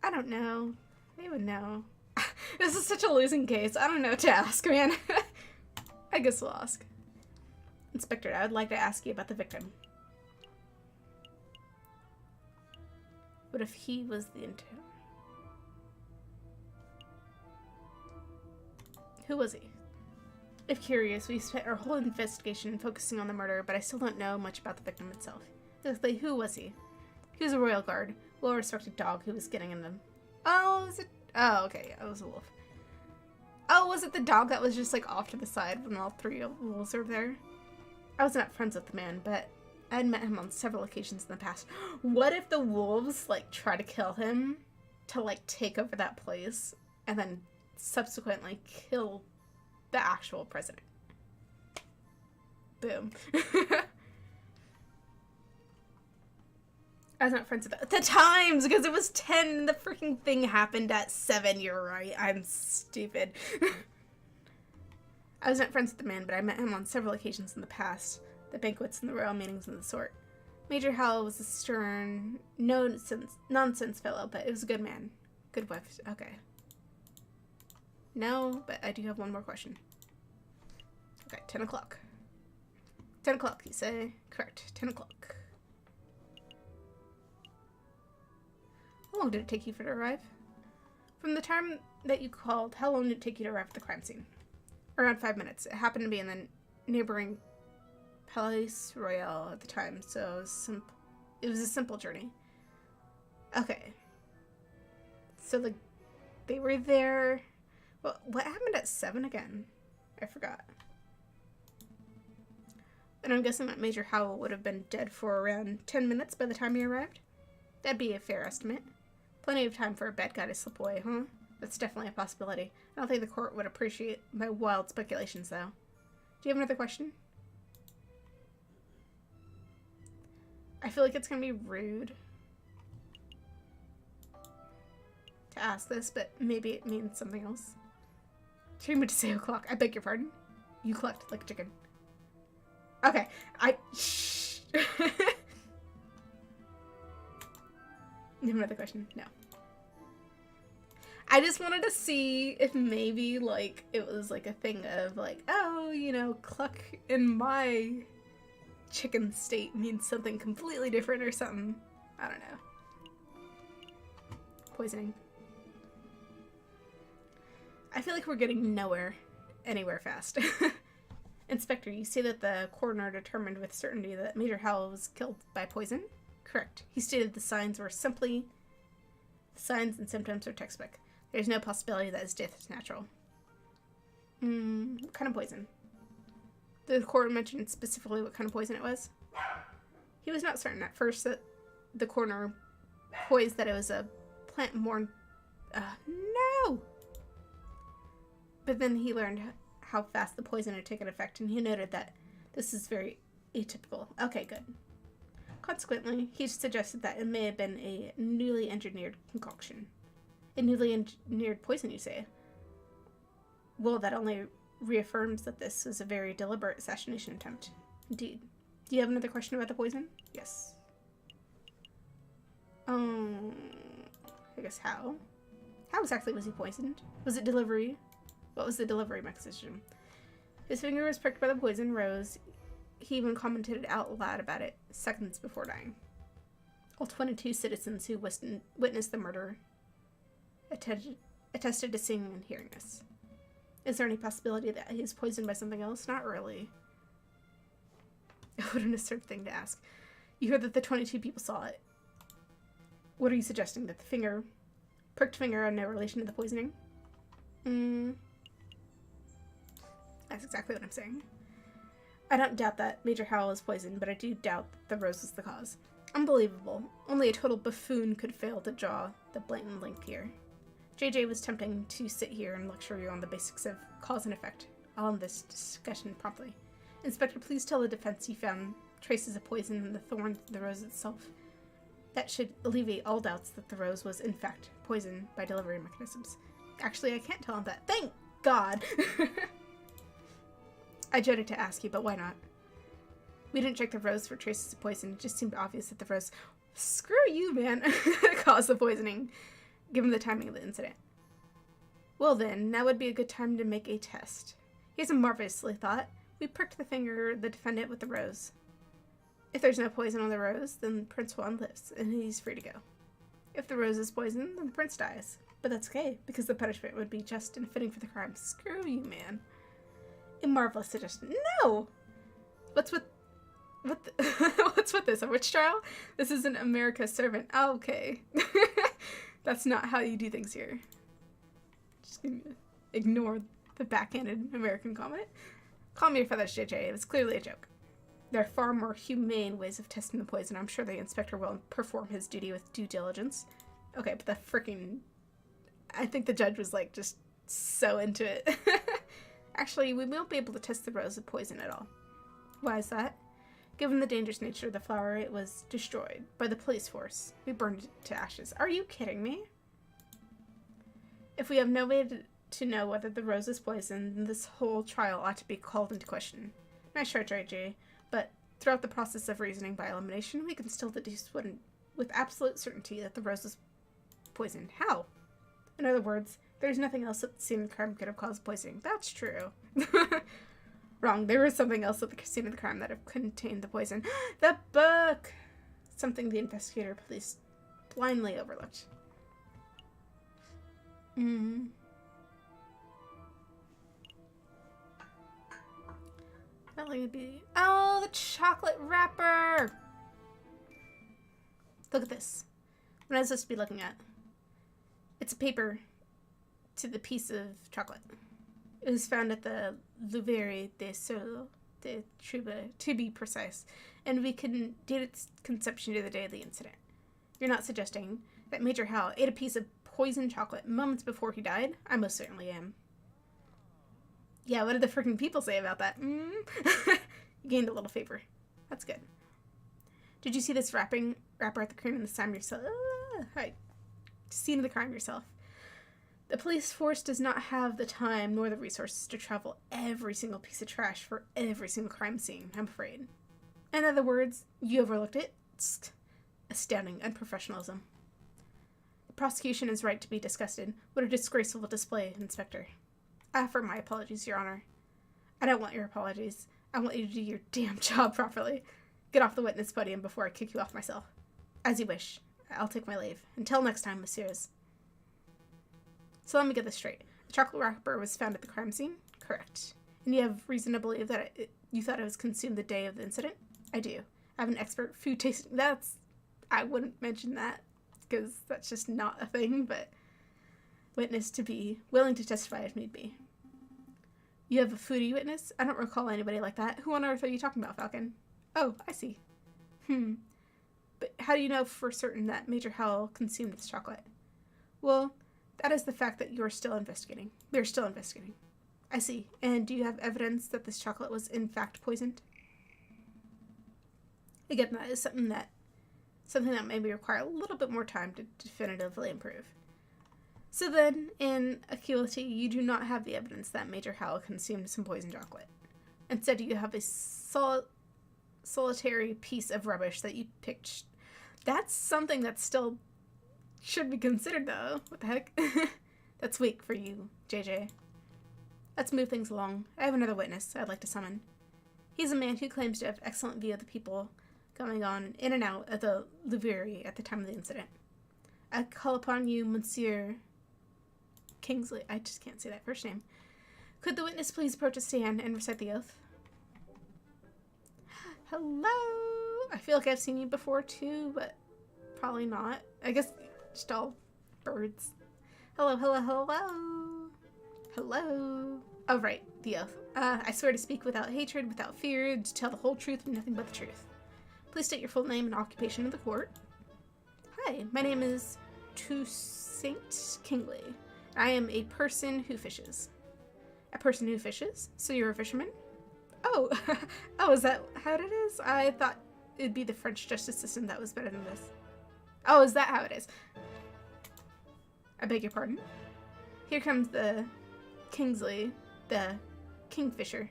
I don't know. They would know. This is such a losing case. I don't know what to ask, man. I guess we'll ask. Inspector, I would like to ask you about the victim. What if he was the intern? Who was he? If curious, we spent our whole investigation focusing on the murder, but I still don't know much about the victim itself. Exactly, who was he? He was a royal guard, well-respected dog who was getting in them. Oh, was it? Oh, okay, yeah, it was a wolf. Oh, was it the dog that was just, like, off to the side when all three wolves were there? I was not friends with the man, but I had met him on several occasions in the past. What if the wolves, like, try to kill him to, like, take over that place and then subsequently kill the actual president? Boom. I was not friends with the times, because it was 10. The freaking thing happened at 7. You're right. I'm stupid. I was not friends with the man, but I met him on several occasions in the past. The banquets and the royal meetings and the sort. Major Howell was a stern, nonsense fellow, but it was a good man. Good wife. Okay. No, but I do have one more question. Okay, 10 o'clock. 10 o'clock, you say? Correct. 10 o'clock. How long did it take you to arrive? From the time that you called, how long did it take you to arrive at the crime scene? Around 5 minutes. It happened to be in the neighboring Palais Royal at the time, so it was a simple journey. Okay. So they were there. Well, what happened at 7 again? I forgot. And I'm guessing that Major Howell would have been dead for around 10 minutes by the time he arrived? That'd be a fair estimate. Plenty of time for a bad guy to slip away, huh? That's definitely a possibility. I don't think the court would appreciate my wild speculations, though. Do you have another question? I feel like it's gonna be rude to ask this, but maybe it means something else. She meant to say o'clock. I beg your pardon? You clucked like a chicken. Okay, shh. You have another question? No. I just wanted to see if maybe, like, it was, like, a thing of, like, oh, you know, cluck in my chicken state means something completely different or something. I don't know. Poisoning. I feel like we're getting anywhere fast. Inspector, you say that the coroner determined with certainty that Major Howell was killed by poison? Correct. He stated the signs were simply... The signs and symptoms are textbook. There's no possibility that his death is natural. What kind of poison? The coroner mentioned specifically what kind of poison it was? He was not certain at first that the coroner poised that it was a plant-borne... no! But then he learned how fast the poison had taken effect, and he noted that this is very atypical. Okay, good. Consequently, he suggested that it may have been a newly engineered concoction. A newly engineered poison, you say? Well, that only reaffirms that this was a very deliberate assassination attempt. Indeed. Do you have another question about the poison? Yes. I guess how? How exactly was he poisoned? Was it delivery? What was the delivery mechanism? His finger was pricked by the poison rose. He even commented out loud about it seconds before dying. All 22 citizens who witnessed the murder attested to seeing and hearing this. Is there any possibility that he was poisoned by something else? Not really. What an absurd thing to ask. You heard that the 22 people saw it. What are you suggesting? That the pricked finger had no relation to the poisoning? That's exactly what I'm saying. I don't doubt that Major Howell was poisoned, but I do doubt that the rose was the cause. Unbelievable. Only a total buffoon could fail to draw the blatant link here. JJ was tempting to sit here and lecture you on the basics of cause and effect. I'll end this discussion promptly. Inspector, please tell the defense you found traces of poison in the thorns of the rose itself. That should alleviate all doubts that the rose was, in fact, poisoned by delivery mechanisms. Actually, I can't tell him that. Thank God! I dreaded to ask you, but why not? We didn't check the rose for traces of poison. It just seemed obvious that the rose... Screw you, man! caused the poisoning. given the timing of the incident. Well then, now would be a good time to make a test. He has a marvelously thought. We pricked the finger of the defendant with the rose. If there's no poison on the rose, then Prince Juan lives, and he's free to go. If the rose is poisoned, then the prince dies. But that's okay, because the punishment would be just and fitting for the crime. Screw you, man. A marvelous suggestion. No! What's with this? A witch trial? This isn't America's servant. Oh, okay. That's not how you do things here. Just gonna ignore the backhanded American comment. Calm your feathers, JJ. It was clearly a joke. There are far more humane ways of testing the poison. I'm sure the inspector will perform his duty with due diligence. Okay, but the freaking... I think the judge was, like, just so into it. Actually, we won't be able to test the rose of poison at all. Why is that? Given the dangerous nature of the flower, it was destroyed by the police force. We burned it to ashes. Are you kidding me? If we have no way to know whether the rose is poisoned, then this whole trial ought to be called into question. Nice try, JJ, but throughout the process of reasoning by elimination, we can still deduce with absolute certainty that the rose is poisoned. How? In other words, there's nothing else at the scene of the crime could have caused poisoning. That's true. Wrong. There was something else at the scene of the crime that have contained the poison. The book! Something the investigator police blindly overlooked. Not like it'd be... Oh, the chocolate wrapper! Look at this. What is this to be looking at? It's a paper to the piece of chocolate. It was found at the Aviary de Trouba, to be precise, and we can date its conception to the day of the incident. You're not suggesting that Major Hal ate a piece of poisoned chocolate moments before he died? I most certainly am. Yeah, what did the freaking people say about that? You gained a little favor. That's good. Did you see this rapper at the crime in the time yourself? Hi. Scene of the crime yourself. The police force does not have the time nor the resources to travel every single piece of trash for every single crime scene, I'm afraid. In other words, you overlooked it. It's astounding unprofessionalism. The prosecution is right to be disgusted. What a disgraceful display, Inspector. I offer my apologies, Your Honor. I don't want your apologies. I want you to do your damn job properly. Get off the witness podium before I kick you off myself. As you wish. I'll take my leave. Until next time, messieurs. So let me get this straight. The chocolate wrapper was found at the crime scene? Correct. And you have reason to believe that you thought it was consumed the day of the incident? I do. I have an expert food tasting... I wouldn't mention that, because that's just not a thing, but... Witness to be willing to testify if need be. You have a foodie witness? I don't recall anybody like that. Who on earth are you talking about, Falcon? Oh, I see. But how do you know for certain that Major Howell consumed this chocolate? Well, that is the fact that you are still investigating. We are still investigating. I see. And do you have evidence that this chocolate was in fact poisoned? Again, that is something that maybe require a little bit more time to definitively improve. So then, in Acuity, you do not have the evidence that Major Howell consumed some poisoned chocolate. Instead, you have a solitary piece of rubbish that you picked. That's something that still should be considered, though. What the heck? That's weak for you, JJ. Let's move things along. I have another witness I'd like to summon. He's a man who claims to have excellent view of the people going on in and out of the Aviary at the time of the incident. I call upon you, Monsieur Kingsley. I just can't say that first name. Could the witness please approach a stand and recite the oath? Hello! I feel like I've seen you before too, but probably not. I guess just all birds. Hello, hello, hello! Hello! Oh, right, the oath. I swear to speak without hatred, without fear, to tell the whole truth and nothing but the truth. Please state your full name and occupation in the court. Hi, my name is Toussaint Kingsley. I am a person who fishes. A person who fishes? So you're a fisherman? Oh, oh, is that how it is? I thought it'd be the French justice system that was better than this. Oh, is that how it is? I beg your pardon? Here comes the Kingsley, the kingfisher.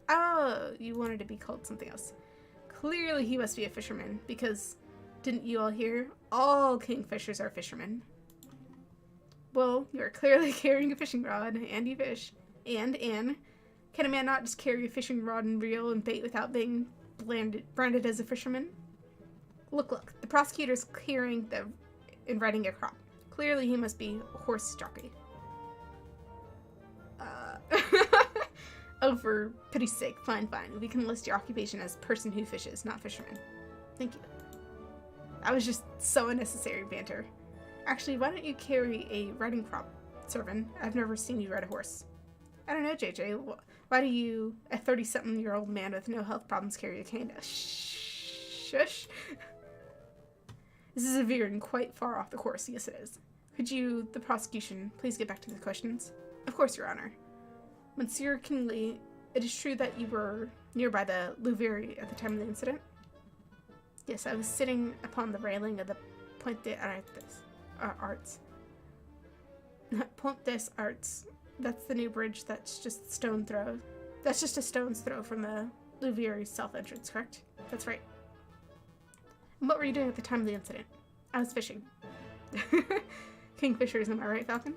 Oh, you wanted to be called something else. Clearly he must be a fisherman, because didn't you all hear? All kingfishers are fishermen. Well, you are clearly carrying a fishing rod, and you fish. And, can a man not just carry a fishing rod and reel and bait without being branded as a fisherman? Look, the prosecutor's clearing and writing a crop. Clearly he must be a horse jockey. Oh, for pity's sake, fine. We can list your occupation as person who fishes, not fisherman. Thank you. That was just so unnecessary banter. Actually, why don't you carry a riding crop, Servant? I've never seen you ride a horse. I don't know, JJ. Why do you, a 30-something-year-old man with no health problems, carry a cane? Shush. This is veering quite far off the course. Yes, it is. Could you, the prosecution, please get back to the questions? Of course, Your Honor. Monsieur Kingley, it is true that you were nearby the Aviary at the time of the incident? Yes, I was sitting upon the railing of the Point des Arts. Point des Arts. That's the new bridge that's just a stone's throw from the Aviary's south entrance, correct? That's right. And what were you doing at the time of the incident? I was fishing. Kingfishers, am I right, Falcon?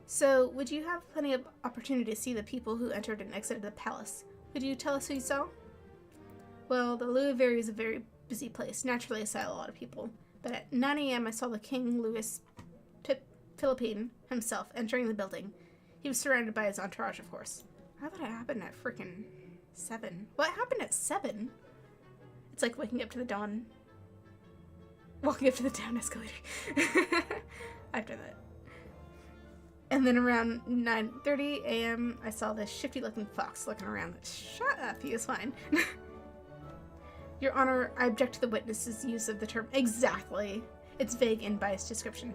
So, would you have plenty of opportunity to see the people who entered and exited the palace? Could you tell us who you saw? Well, the Aviary is a very busy place. Naturally, I saw a lot of people. But at 9 a.m., I saw the King Louis Philippine himself entering the building. He was surrounded by his entourage, of course. How did it happen at frickin' 7? What happened at 7? It's like waking up to the dawn. Walking up to the down escalator. I've done that. And then around 9:30 a.m., I saw this shifty-looking fox looking around. Shut up, he is fine. Your Honor, I object to the witness's use of the term exactly. It's vague and biased description.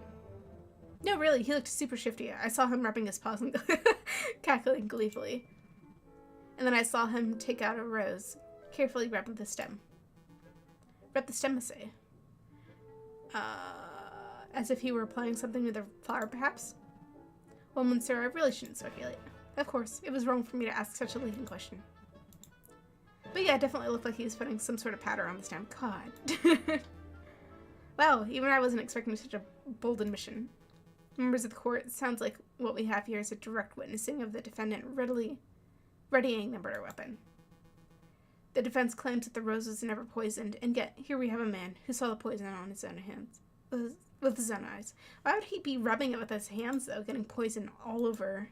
No, really, he looked super shifty. I saw him rubbing his paws and cackling gleefully. And then I saw him take out a rose, carefully rub the stem. Rub the stem, I say. As if he were applying something to the flower, perhaps? Well, Monsieur, I really shouldn't speculate. Of course, it was wrong for me to ask such a leading question. But yeah, it definitely looked like he was putting some sort of powder on the stem. God. Wow, even I wasn't expecting such a bold admission. Members of the court, it sounds like what we have here is a direct witnessing of the defendant readying the murder weapon. The defense claims that the rose was never poisoned, and yet here we have a man who saw the poison on his own hands, with his own eyes. Why would he be rubbing it with his hands, though, getting poison all over?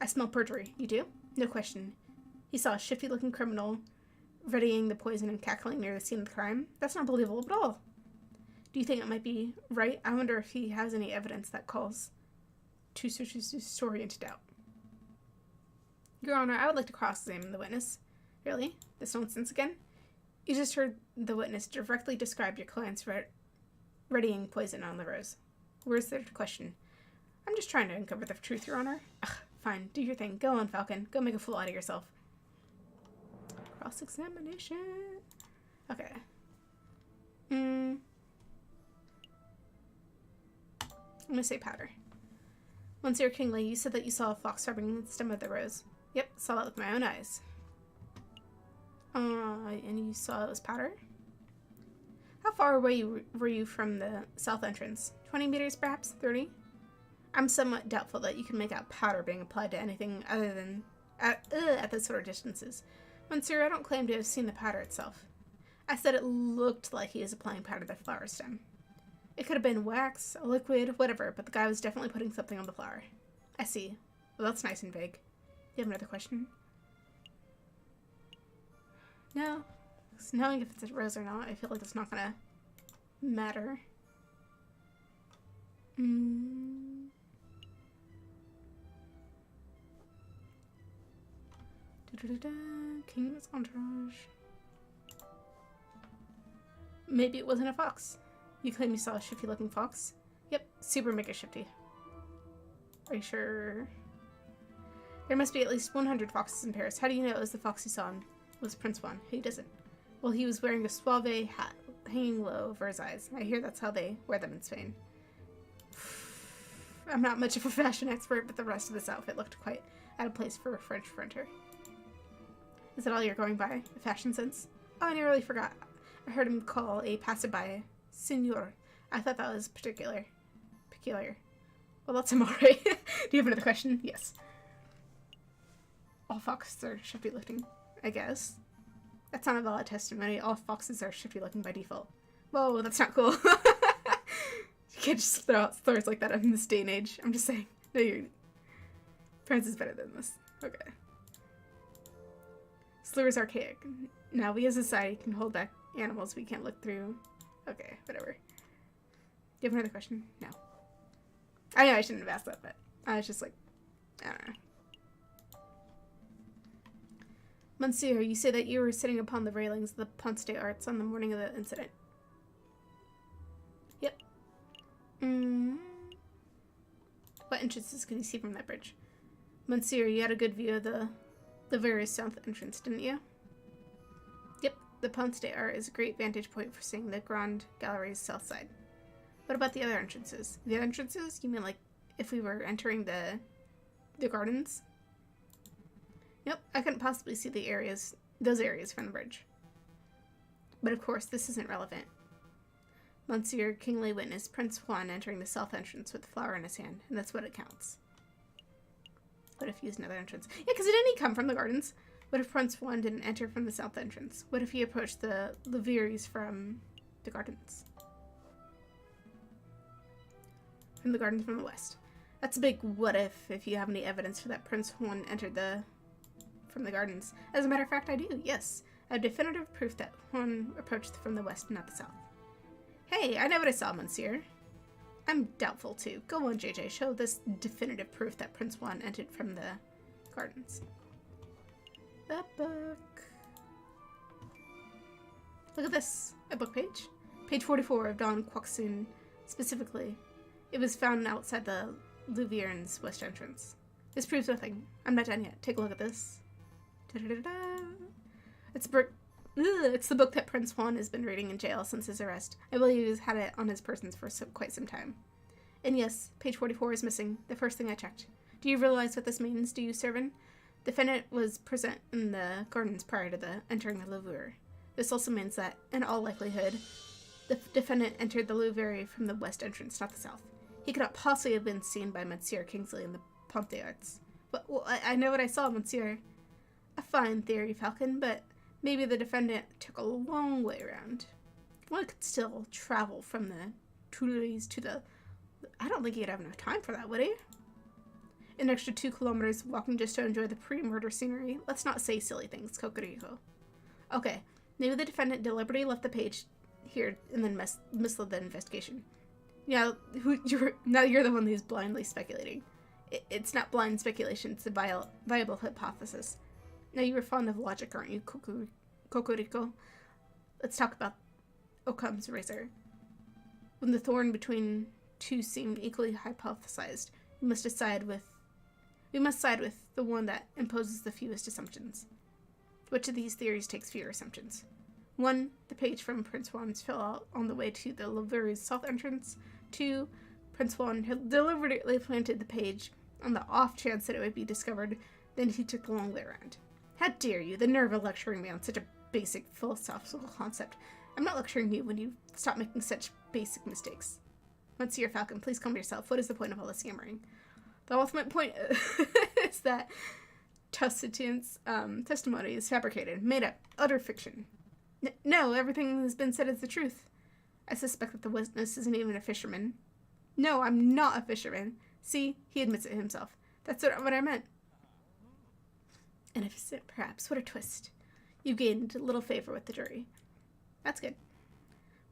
I smell perjury. You do? No question. He saw a shifty-looking criminal readying the poison and cackling near the scene of the crime? That's not believable at all. Do you think it might be right? I wonder if he has any evidence that calls to such a story into doubt. Your Honor, I would like to cross-examine the witness. Really? This nonsense again? You just heard the witness directly describe your client's readying poison on the rose. Where's the question? I'm just trying to uncover the truth, Your Honor. Ugh, fine, do your thing. Go on, Falcon. Go make a fool out of yourself. Cross-examination. Okay. I'm gonna say powder. Monsieur Kingley, you said that you saw a fox rubbing the stem of the rose. Yep, saw that with my own eyes. And you saw it was powder? How far away were you from the south entrance? 20 meters, perhaps? 30? I'm somewhat doubtful that you can make out powder being applied to anything other than at those sort of distances. Monsieur, I don't claim to have seen the powder itself. I said it looked like he was applying powder to the flower stem. It could have been wax, a liquid, whatever, but the guy was definitely putting something on the flower. I see. Well, that's nice and vague. Do you have another question? No. Because knowing if it's a rose or not, I feel like it's not gonna matter. King's entourage. Maybe it wasn't a fox. You claim you saw a shifty-looking fox? Yep, super mega shifty. Are you sure? There must be at least 100 foxes in Paris. How do you know it was the fox you saw was Prince Juan? Who doesn't? Well, he was wearing a suave hat hanging low over his eyes. I hear that's how they wear them in Spain. I'm not much of a fashion expert, but the rest of this outfit looked quite out of place for a French printer. Is that all you're going by? A fashion sense? Oh, I nearly forgot. I heard him call a passerby Signor. I thought that was peculiar. spectacular. Well, that's him alright. Do you have another question? Yes. All foxes are shifty looking, I guess. That's not a valid testimony. All foxes are shifty looking by default. Whoa, that's not cool. You can't just throw out slurs like that in this day and age. I'm just saying. No, France is better than this. Okay. Slurs archaic. Now we as a society can hold back animals we can't look through. Okay, whatever. Do you have another question? No. I know I shouldn't have asked that, but I was just like, I don't know. Monsieur, you say that you were sitting upon the railings of the Ponce de Arts on the morning of the incident. Yep. What entrances can you see from that bridge? Monsieur, you had a good view of the very south entrance, didn't you? Yep. The Ponce de Arts is a great vantage point for seeing the Grand Gallery's south side. What about the other entrances? The other entrances? You mean like if we were entering the gardens? Nope, I couldn't possibly see those areas from the bridge. But of course, this isn't relevant. Monsieur Kingsley witnessed Prince Juan entering the south entrance with a flower in his hand, and that's what it counts. What if he used another entrance? Yeah, because didn't he come from the gardens? What if Prince Juan didn't enter from the south entrance? What if he approached the Aviaries from the gardens? From the gardens from the west. That's a big what if you have any evidence for that Prince Juan entered from the gardens. As a matter of fact, I do, yes. I have definitive proof that Juan approached from the west, not the south. Hey, I know what I saw, Monsieur. I'm doubtful, too. Go on, JJ. Show this definitive proof that Prince Juan entered from the gardens. The book. Look at this. A book page. Page 44 of Don Quoxun, specifically. It was found outside the Louvier's west entrance. This proves nothing. I'm not done yet. Take a look at this. Da-da-da-da. It's the book that Prince Juan has been reading in jail since his arrest. I believe he's had it on his person for quite some time. And yes, page 44 is missing. The first thing I checked. Do you realize what this means, do you, Servant? Defendant was present in the gardens prior to entering the Louvre. This also means that, in all likelihood, the defendant entered the Louvre from the west entrance, not the south. He could not possibly have been seen by Monsieur Kingsley in the Ponce de Arts. Well, I know what I saw, Monsieur. A fine theory, Falcon, but maybe the defendant took a long way around. One could still travel from the Tuileries to the... I don't think he'd have enough time for that, would he? An extra 2 kilometers walking just to enjoy the pre-murder scenery. Let's not say silly things, Cocorico. Okay, maybe the defendant deliberately left the page here and then misled the investigation. Yeah, now you're the one who's blindly speculating. It's not blind speculation, it's a viable hypothesis. Now you were fond of logic, aren't you, Cocorico? Let's talk about Occam's razor. When the thorn between two seem equally hypothesized, we must side with the one that imposes the fewest assumptions. Which of these theories takes fewer assumptions? 1. The page from Prince Juan's fell out on the way to the Louvre's south entrance. 2. Prince Juan had deliberately planted the page on the off chance that it would be discovered, then he took the long way around. How dare you, the nerve of lecturing me on such a basic philosophical concept. I'm not lecturing you when you stop making such basic mistakes. Monsieur Falcon, please calm yourself. What is the point of all this yammering? The ultimate point is that Tussitan's testimony is fabricated, made up, utter fiction. No, everything has been said is the truth. I suspect that the witness isn't even a fisherman. No, I'm not a fisherman. See, he admits it himself. That's what I meant. An innocent, perhaps. What a twist. You gained a little favor with the jury. That's good.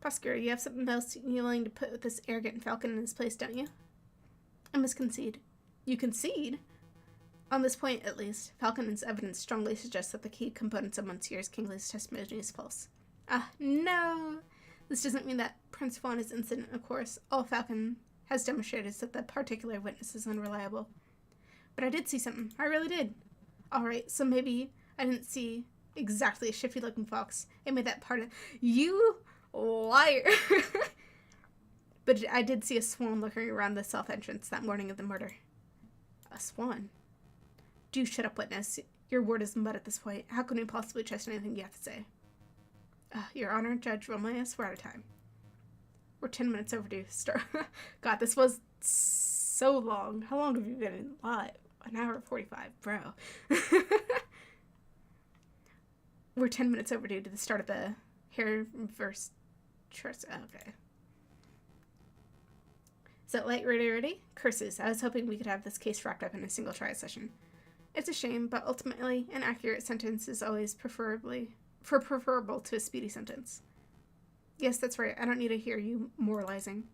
Prosecutor, you have something else you're willing to put with this arrogant Falcon in his place, don't you? I must concede. You concede? On this point, at least, Falcon's evidence strongly suggests that the key components of Monsieur Kingsley's testimony is false. Ah, no! This doesn't mean that Prince Juan is innocent, of course. All Falcon has demonstrated is that the particular witness is unreliable. But I did see something. I really did. Alright, so maybe I didn't see exactly a shifty-looking fox. I made that part of... You liar! But I did see a swan looking around the south entrance that morning of the murder. A swan? Do shut up, witness. Your word is mud at this point. How can we possibly trust anything you have to say? Your Honor, Judge Romulus, we're out of time. We're 10 minutes overdue. God, this was so long. How long have you been in live? An hour 45, bro. We're 10 minutes overdue to the start of the hair verse trust. Okay. Is that light ready? Curses. I was hoping we could have this case wrapped up in a single trial session. It's a shame, but ultimately, an accurate sentence is always preferable to a speedy sentence. Yes, that's right. I don't need to hear you moralizing.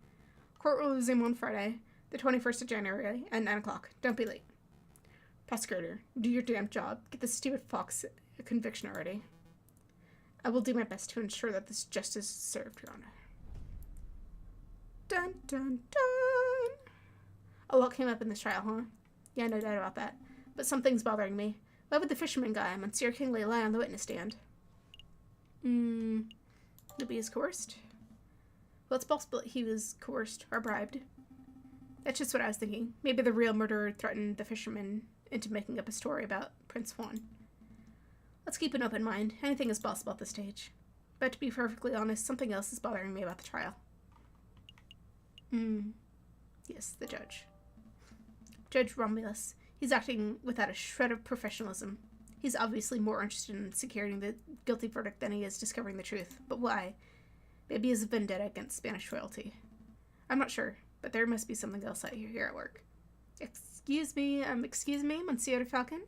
Court will resume on Friday, the 21st of January, at 9 o'clock. Don't be late. Prosecutor, do your damn job. Get this stupid fox a conviction already. I will do my best to ensure that this justice is served, Your Honor. Dun, dun, dun. A lot came up in this trial, huh? Yeah, no doubt about that. But something's bothering me. Why would the fisherman guy, Monsieur Kingley, lie on the witness stand? Maybe he's coerced? Well, it's possible he was coerced or bribed. That's just what I was thinking. Maybe the real murderer threatened the fisherman into making up a story about Prince Juan. Let's keep an open mind. Anything is possible at this stage. But to be perfectly honest, something else is bothering me about the trial. Yes, the judge. Judge Romulus. He's acting without a shred of professionalism. He's obviously more interested in securing the guilty verdict than he is discovering the truth. But why? Maybe he's a vendetta against Spanish royalty. I'm not sure, but there must be something else out here at work. Excuse me, Monsieur de Falcon?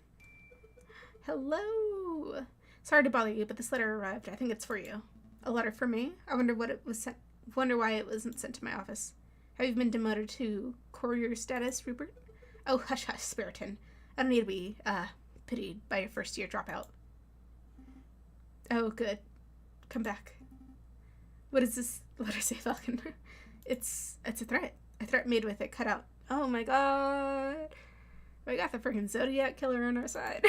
Hello! Sorry to bother you, but this letter arrived. I think it's for you. A letter for me? I wonder why it wasn't sent to my office. Have you been demoted to courier status, Rupert? Oh, hush, Spiriton. I don't need to be, pitied by your first-year dropout. Oh, good. Come back. What does this letter say, Falcon? It's a threat. A threat made with it cut out. Oh my god. We got the freaking Zodiac killer on our side.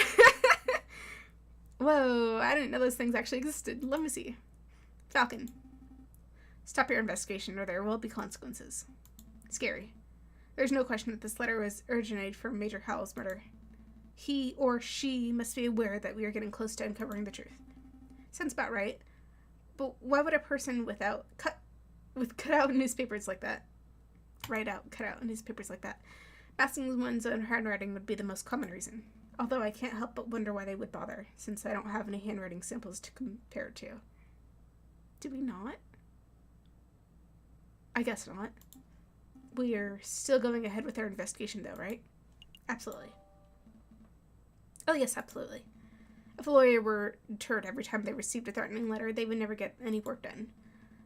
Whoa, I didn't know those things actually existed. Let me see. Falcon. Stop your investigation or there will be consequences. Scary. There's no question that this letter was originated from Major Howell's murder. He or she must be aware that we are getting close to uncovering the truth. Sounds about right. But why would a person with cutout newspapers like that write out cutout newspapers like that? Masking one's own handwriting would be the most common reason. Although I can't help but wonder why they would bother, since I don't have any handwriting samples to compare it to. Do we not? I guess not. We are still going ahead with our investigation though, right? Absolutely. Oh yes, absolutely. If a lawyer were deterred every time they received a threatening letter, they would never get any work done.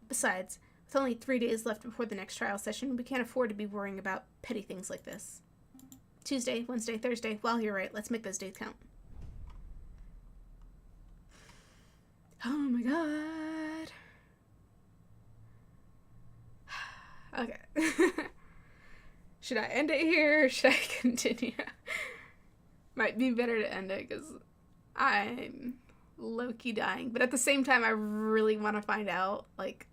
Besides, with only 3 days left before the next trial session, we can't afford to be worrying about petty things like this. Tuesday, Wednesday, Thursday. Well, you're right. Let's make those days count. Oh my god. Okay. Should I end it here or should I continue? Might be better to end it because I'm low-key dying. But at the same time, I really want to find out, like,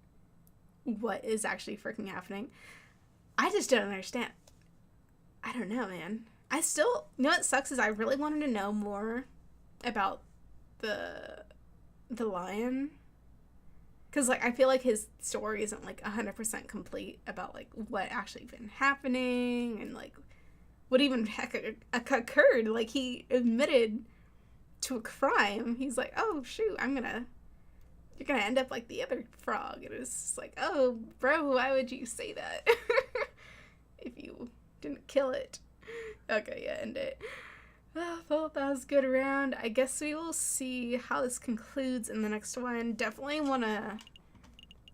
what is actually freaking happening. I just don't understand. I don't know, man. I still, you know what sucks is I really wanted to know more about the lion. Because, like, I feel like his story isn't, like, 100% complete about, like, what actually been happening and, like, what even heck occurred. Like, he admitted to a crime. He's like, oh, shoot, you're gonna end up like the other frog. And it's just like, oh, bro, why would you say that? If you didn't kill it. Okay, yeah, end it. Oh, well, that was good round. I guess we will see how this concludes in the next one. Definitely want to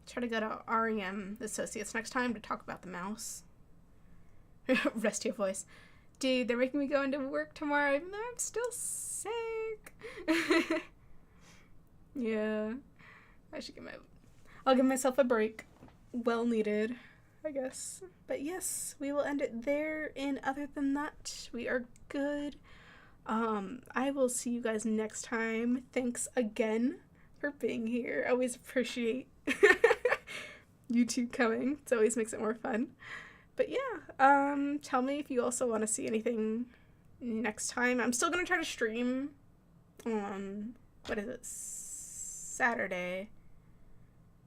try to go to REM Associates next time to talk about the mouse. Rest your voice. Dude, they're making me go into work tomorrow even though I'm still sick. Yeah. I'll give myself a break. Well needed, I guess. But yes, we will end it there. And other than that, we are good. I will see you guys next time. Thanks again for being here. I always appreciate you two coming. It always makes it more fun. But yeah, tell me if you also want to see anything next time. I'm still gonna try to stream on, what is it, Saturday.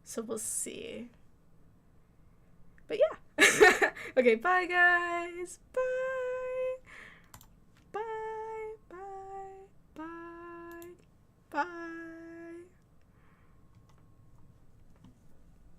So we'll see. But yeah, Okay, bye guys. Bye. Bye. Bye. Bye. Bye.